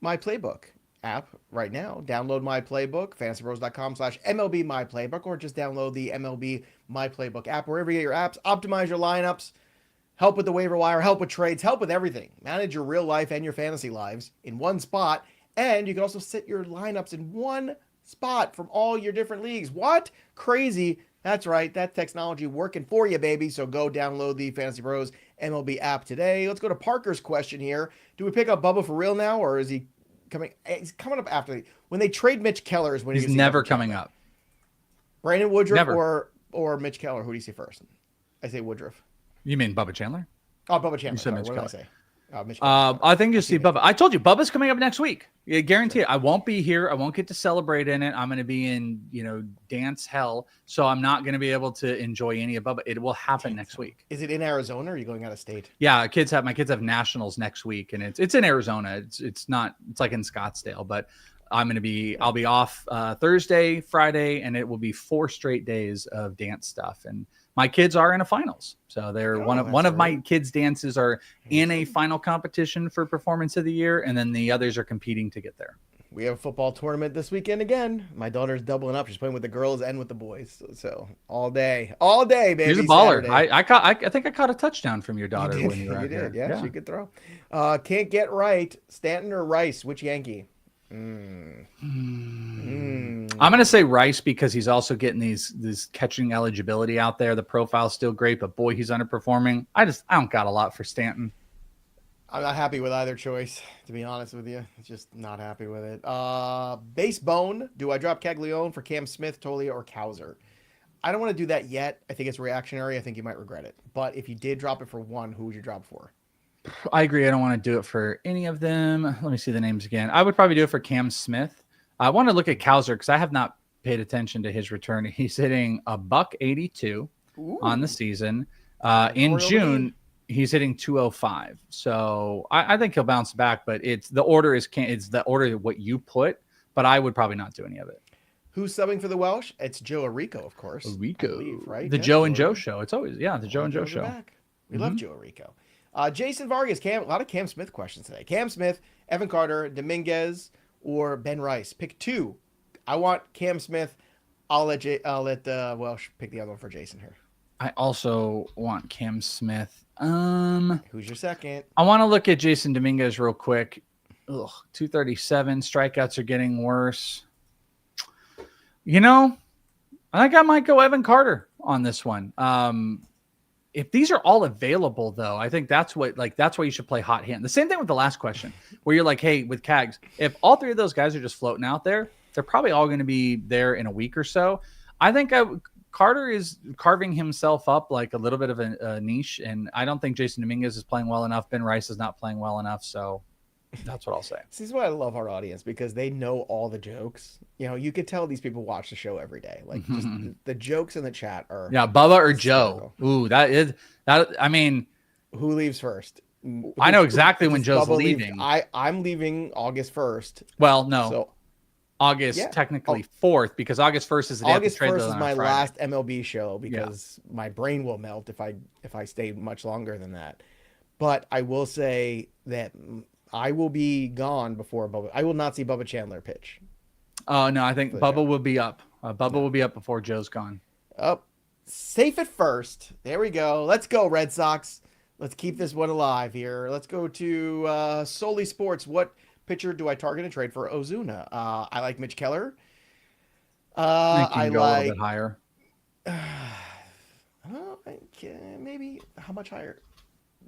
My Playbook app right now. Download My Playbook, fantasypros.com/MLB My Playbook, or just download the MLB My Playbook app wherever you get your apps. Optimize your lineups, help with the waiver wire, help with trades, help with everything. Manage your real life and your fantasy lives in one spot, and you can also set your lineups in one spot from all your different leagues. What? Crazy. That's right. That technology working for you, baby. So go download the Fantasy Pros MLB app today. Let's go to Parker's question here. Do we pick up Bubba for real now, or is he coming? He's coming up after when they trade Mitch Keller is when he's never coming up. Brandon Woodruff or Mitch Keller. Who do you see first? I say Woodruff. You mean Bubba Chandler? Oh, Bubba Chandler. You said Sorry, Mitch what Keller. did I say? I think you'll see Bubba. I told you Bubba's coming up next week. Yeah, guarantee it. I won't be here. I won't get to celebrate in it. I'm going to be in, dance hell. So I'm not going to be able to enjoy any of Bubba. It will happen next week. Is it in Arizona or are you going out of state? Yeah, my kids have nationals next week, and it's in Arizona. It's like in Scottsdale, but I'll be off Thursday, Friday, and it will be 4 straight days of dance stuff. And my kids are in a finals. So they're one of my kids' dances are in a final competition for performance of the year. And then the others are competing to get there. We have a football tournament this weekend again. My daughter's doubling up. She's playing with the girls and with the boys. So all day, baby. She's a baller. I think I caught a touchdown from your daughter when you were out here. Did. Yeah, she could throw. Can't get right. Stanton or Rice? Which Yankee? I'm going to say Rice because he's also getting these catching eligibility out there. The profile's still great, but boy, he's underperforming. I don't got a lot for Stanton. I'm not happy with either choice, to be honest with you. Just not happy with it. Base bone. Do I drop Caglione for Cam Smith, Tolia, or Cowser? I don't want to do that yet. I think it's reactionary. I think you might regret it. But if you did drop it for one, who would you drop for? I agree. I don't want to do it for any of them. Let me see the names again. I would probably do it for Cam Smith. I want to look at Cowser because I have not paid attention to his return. He's hitting $182 on the season. In June, he's hitting 205. So I think he'll bounce back, but it's the order of what you put, but I would probably not do any of it. Who's subbing for the Welsh? It's Joe Arico, of course. Arico, right? The Joe and Joe show. It's always, the Joe and Joe show. Back. We love Joe Arico. Jason Vargas, a lot of Cam Smith questions today. Cam Smith, Evan Carter, Dominguez, or Ben Rice. Pick two. I want Cam Smith. I'll let Welsh pick the other one for Jason here. I also want Cam Smith. Who's your second? I want to look at Jason Dominguez real quick. 237. Strikeouts are getting worse. I think I might go Evan Carter on this one. If these are all available, though, I think that's why you should play hot hand. The same thing with the last question, where you're like, hey, with Cags, if all three of those guys are just floating out there, they're probably all going to be there in a week or so. I think Carter is carving himself up like a little bit of a niche, and I don't think Jason Dominguez is playing well enough. Ben Rice is not playing well enough, so that's what I'll say. This is why I love our audience, because they know all the jokes. You could tell these people watch the show every day. Like, just the jokes in the chat are Bubba or Joe. Ooh, that. I mean, who leaves first? I know exactly when Joe's Bubba leaving. I'm leaving August 1st. Well, no. So, August technically 4th, because August 1st is the day August 1st is my Friday. last MLB show, because my brain will melt if I stay much longer than that. But I will say that I will be gone before Bubba. I will not see Bubba Chandler pitch. Oh, no, I think Bubba will be up. Bubba will be up before Joe's gone. Oh, safe at first. There we go. Let's go, Red Sox. Let's keep this one alive here. Let's go to Solely Sports. What pitcher do I target and trade for Ozuna? I like Mitch Keller. I go like a little bit higher. Maybe how much higher?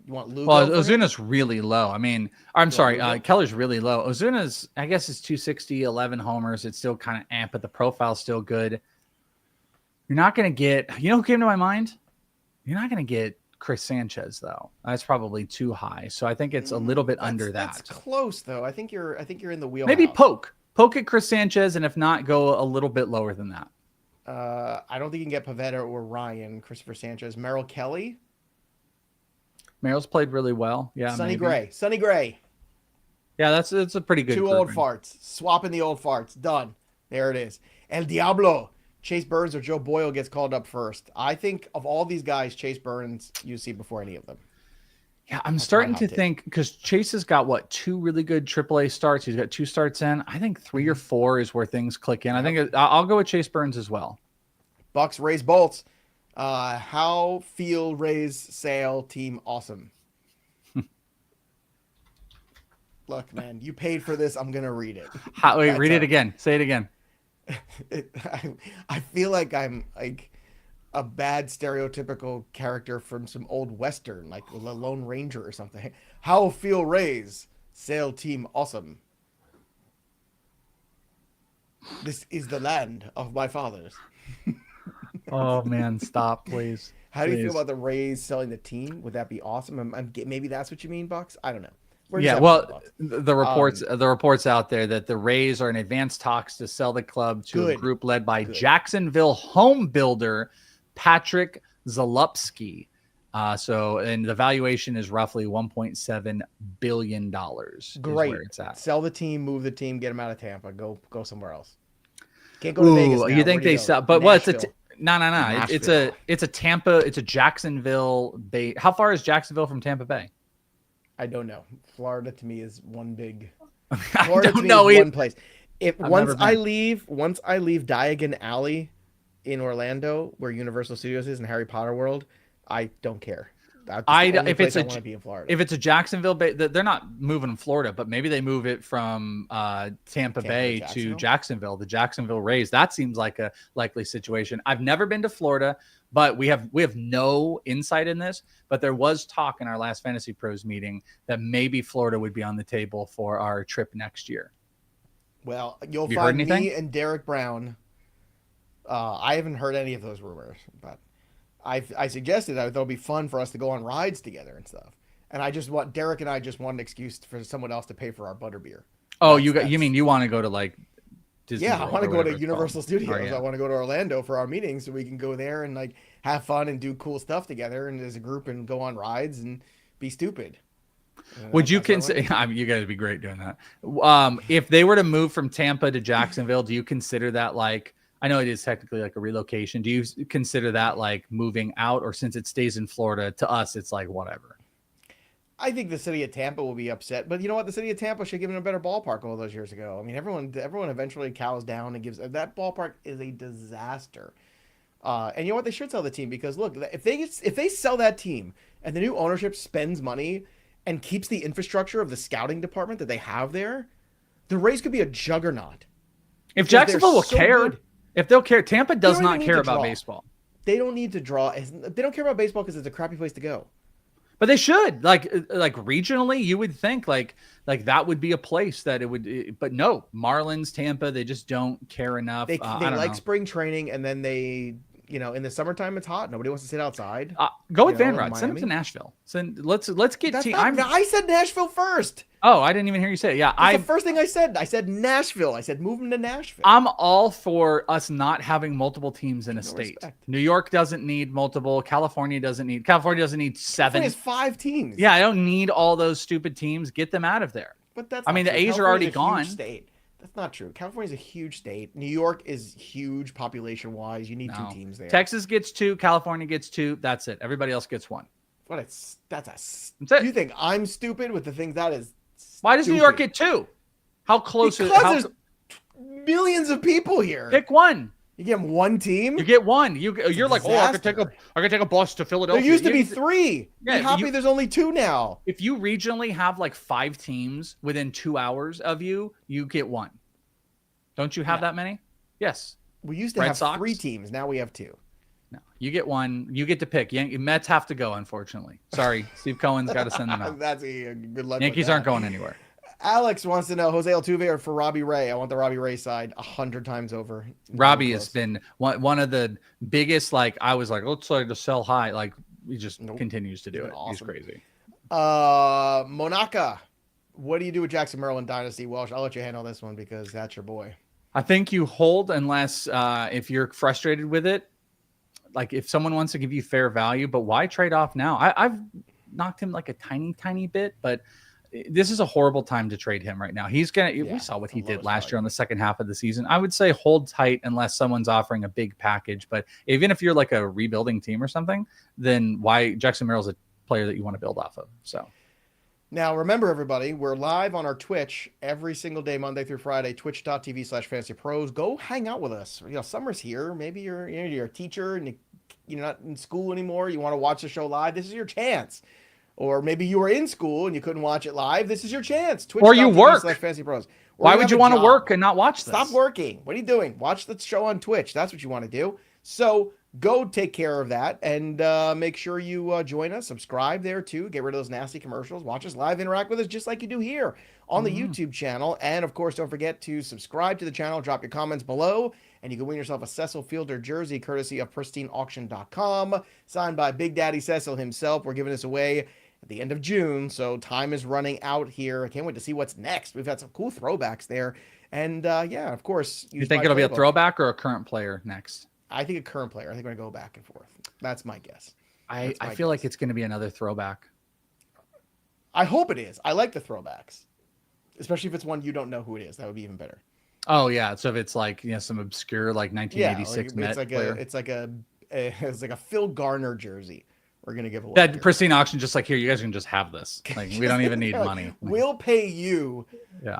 You want Lugo? Well, Ozuna's really low. I mean, I'm sorry, Keller's really low. Ozuna's, I guess, is 260, 11 homers. It's still kind of amp, but the profile's still good. You're not going to get, who came to my mind? You're not going to get Chris Sanchez, though. That's probably too high. So I think it's a little bit under that. That's close, though. I think you're in the wheelhouse. Maybe poke at Chris Sanchez, and if not, go a little bit lower than that. I don't think you can get Pavetta or Ryan. Christopher Sanchez, Merrill Kelly. Merrill's played really well. Yeah, Sonny Gray. Yeah, it's a pretty good. Two old farts. Swapping the old farts. Done. There it is. El Diablo. Chase Burns or Joe Boyle gets called up first. I think of all these guys, Chase Burns you see before any of them. Yeah, I'm starting to think, because Chase has got two really good AAA starts. He's got 2 starts in. I think 3 or 4 is where things click in. I think I'll go with Chase Burns as well. Bucks, Rays, Bolts. How feel Rays sale team awesome? Look, man, you paid for this. I'm gonna read it. Read it again. Say it again. I feel like I'm like a bad stereotypical character from some old Western, like the Lone Ranger or something. How feel Rays sale team awesome? This is the land of my fathers. Oh man, stop, please. How do you feel about the Rays selling the team? Would that be awesome? Maybe that's what you mean, Bucks. I don't know. The reports out there that the Rays are in advanced talks to sell the club to a group led by Jacksonville home builder Patrick Zalupski. And the valuation is roughly $1.7 billion. Great. Where it's at. Sell the team, move the team, get them out of Tampa. Go somewhere else. Can't go to Vegas now. You think they sell? But what's it? No. Nashville. It's a Tampa. It's a Jacksonville Bay. How far is Jacksonville from Tampa Bay? I don't know. Florida to me is one big. Florida to me is one place. Once I leave Diagon Alley in Orlando, where Universal Studios is in Harry Potter World, I don't care. That's the only if place it's I want to be in Florida. if it's a Jacksonville Bay, they're not moving to Florida, but maybe they move it from Tampa Bay to Jacksonville, the Jacksonville Rays. That seems like a likely situation. I've never been to Florida, but we have no insight in this. But there was talk in our last Fantasy Pros meeting that maybe Florida would be on the table for our trip next year. Well, you'll find me and Derek Brown. I haven't heard any of those rumors, but I suggested that it'll be fun for us to go on rides together and stuff. And Derek and I just want an excuse for someone else to pay for our butterbeer. Oh, you mean you want to go to like Disney? Yeah, I want to go to Universal called. Studios. Oh, yeah. I want to go to Orlando for our meetings so we can go there and like have fun and do cool stuff together and as a group and go on rides and be stupid. Would you consider? I mean, you guys would be great doing that. If they were to move from Tampa to Jacksonville, do you consider that like? I know it is technically like a relocation. Do you consider that like moving out, or since it stays in Florida, to us it's like whatever? I think the city of Tampa will be upset, but you know what? The city of Tampa should give them a better ballpark all those years ago. I mean, everyone eventually cows down and gives that ballpark is a disaster. And you know what? They should sell the team because look, if they sell that team and the new ownership spends money and keeps the infrastructure of the scouting department that they have there, the Rays could be a juggernaut. If Jacksonville will care. Good. If they'll care, Tampa does not care about baseball. They don't need to draw. They don't care about baseball because it's a crappy place to go. But they should. Like regionally, you would think like that would be a place that it would. But no, Marlins, Tampa, they just don't care enough. They like spring training, and then they, in the summertime it's hot. Nobody wants to sit outside. Go with Van Rod. Send them to Nashville. Let's get. I said Nashville first. Oh, I didn't even hear you say it. Yeah, the first thing I said. I said Nashville. I said move them to Nashville. I'm all for us not having multiple teams in a state. Respect. New York doesn't need multiple. California doesn't need 7. California has 5 teams. Yeah, I don't need all those stupid teams. Get them out of there. But that's. I mean, the A's are already gone. State. That's not true. California's a huge state. New York is huge population-wise. You need 2 teams there. Texas gets 2. California gets 2. That's it. Everybody else gets 1. That's it. You think I'm stupid with the things that is? Why does New York get 2? How close is it? Because there's millions of people here. Pick one. You get 1 team. You get 1. You're like, I could take a bus to Philadelphia. There used to be 3. Yeah, be happy there's only 2 now. If you regionally have like 5 teams within 2 hours of you get 1. Don't you have that many? Yes. We used to have Sox? 3 teams. Now we have 2. No, you get 1. You get to pick. Mets have to go, unfortunately. Sorry, Steve Cohen's got to send them out. That's a good luck. Yankees aren't going anywhere. Alex wants to know Jose Altuve or for Robbie Ray. I want the Robbie Ray side 100 times over. Robbie has been one of the biggest. Like I was like, let's try to sell high. Like he just continues to do it. Awesome. He's crazy. Monaka, what do you do with Jackson Maryland Dynasty? Welsh, I'll let you handle this one because that's your boy. I think you hold unless if you're frustrated with it. Like if someone wants to give you fair value, but why trade off now? I've knocked him like a tiny bit, but this is a horrible time to trade him right now. He's we saw what he did last year on the second half of the season. I would say hold tight unless someone's offering a big package. But even if you're like a rebuilding team or something, then why Jackson Merrill's a player that you want to build off of. So. Now, remember, everybody, we're live on our Twitch every single day, Monday through Friday, twitch.tv/fantasypros. Go hang out with us. Summer's here. Maybe you're a teacher and you're not in school anymore. You want to watch the show live. This is your chance. Or maybe you were in school and you couldn't watch it live. This is your chance. Or you work. /fantasypros. Why would you want to work and not watch this? Stop working. What are you doing? Watch the show on Twitch. That's what you want to do. So go take care of that and make sure you join us. Subscribe there too. Get rid of those nasty commercials. Watch us live. Interact with us just like you do here on the YouTube channel. And of course, don't forget to subscribe to the channel. Drop your comments below. And you can win yourself a Cecil Fielder jersey courtesy of pristineauction.com. Signed by Big Daddy Cecil himself. We're giving this away at the end of June. So time is running out here. I can't wait to see what's next. We've had some cool throwbacks there. And yeah, of course. You think it'll be a throwback or a current player next? I think a current player. I think we're going to go back and forth. That's my guess. I feel like it's going to be another throwback. I hope it is. I like the throwbacks, especially if it's one you don't know who it is. That would be even better. Oh yeah, so if it's like some obscure like 1986 Met player. It's like a Phil Garner jersey. We're gonna give away that pristine auction. Just like here, you guys can just have this. Like we don't even need money. We'll pay you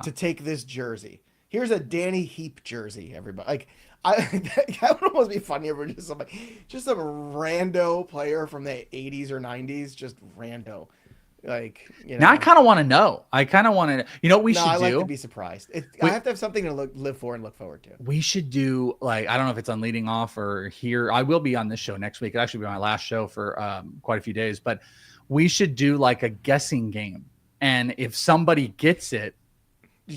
to take this jersey. Here's a Danny Heap jersey, everybody. Like That would almost be funnier for just some rando player from the 80s or 90s, just rando. Like, Now I kind of want to know. I kind of want to, what we should do? I like to be surprised. I have to have something to live for and look forward to. We should do, like, I don't know if it's on leading off or here. I will be on this show next week. It'll actually be my last show for quite a few days, but we should do like a guessing game. And if somebody gets it,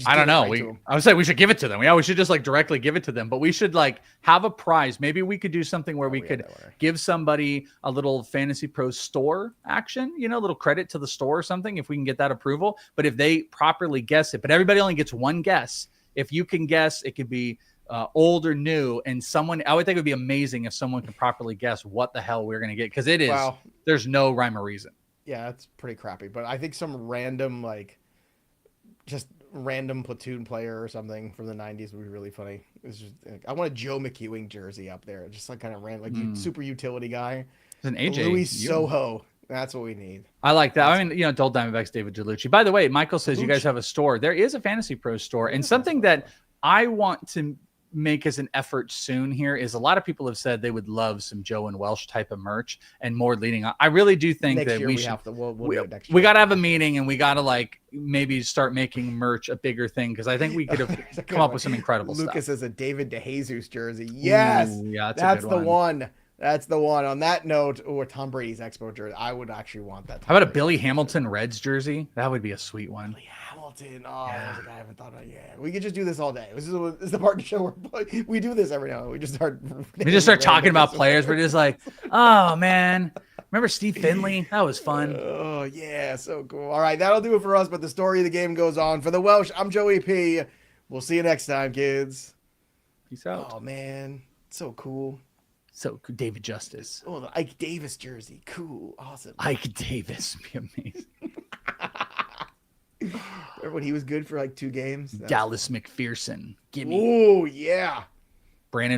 I don't know. I would say we should give it to them. We should just like directly give it to them, but we should like have a prize. Maybe we could do something where we could give somebody a little Fantasy Pro store action, a little credit to the store or something, if we can get that approval. But if they properly guess it, but everybody only gets one guess. If you can guess, it could be old or new. And I would think it would be amazing if someone could properly guess what the hell we're going to get. Cause it is, there's no rhyme or reason. Yeah, that's pretty crappy. But I think some random, just random platoon player or something from the 90s would be really funny. It's just, I want a Joe McEwing jersey up there, just like kind of random, super utility guy. It's an AJ Luis Soho. That's what we need. I like that. Dull Diamondbacks, David Delucci. By the way, Michael says you guys have a store. There is a Fantasy Pro store, and something that I want to make as an effort soon here is a lot of people have said they would love some Joe and Welsh type of merch and more leading on. I really do think that we should. We got to have a meeting and we got to maybe start making merch a bigger thing, because I think we could have come up with some incredible stuff. Lucas has a David DeJesus jersey. Yes, ooh, yeah, that's the one. That's the one. On that note, or Tom Brady's Expo jersey, I would actually want that. How about a Billy Hamilton Reds jersey? That would be a sweet one. Billy Hamilton. Oh, there's a guy I haven't thought about. Yeah, we could just do this all day. This is the part of the show where we do this every now and then. We just start talking about players. We're just like, oh man, remember Steve Finley? That was fun. Oh yeah, so cool. All right, that'll do it for us. But the story of the game goes on. For the Welsh, I'm Joey P. We'll see you next time, kids. Peace out. Oh man, so cool. So David Justice. Oh, the Ike Davis jersey. Cool. Awesome. Ike Davis. Be amazing. Remember when he was good for 2 games? Dallas McPherson. Gimme. Oh, yeah. Brandon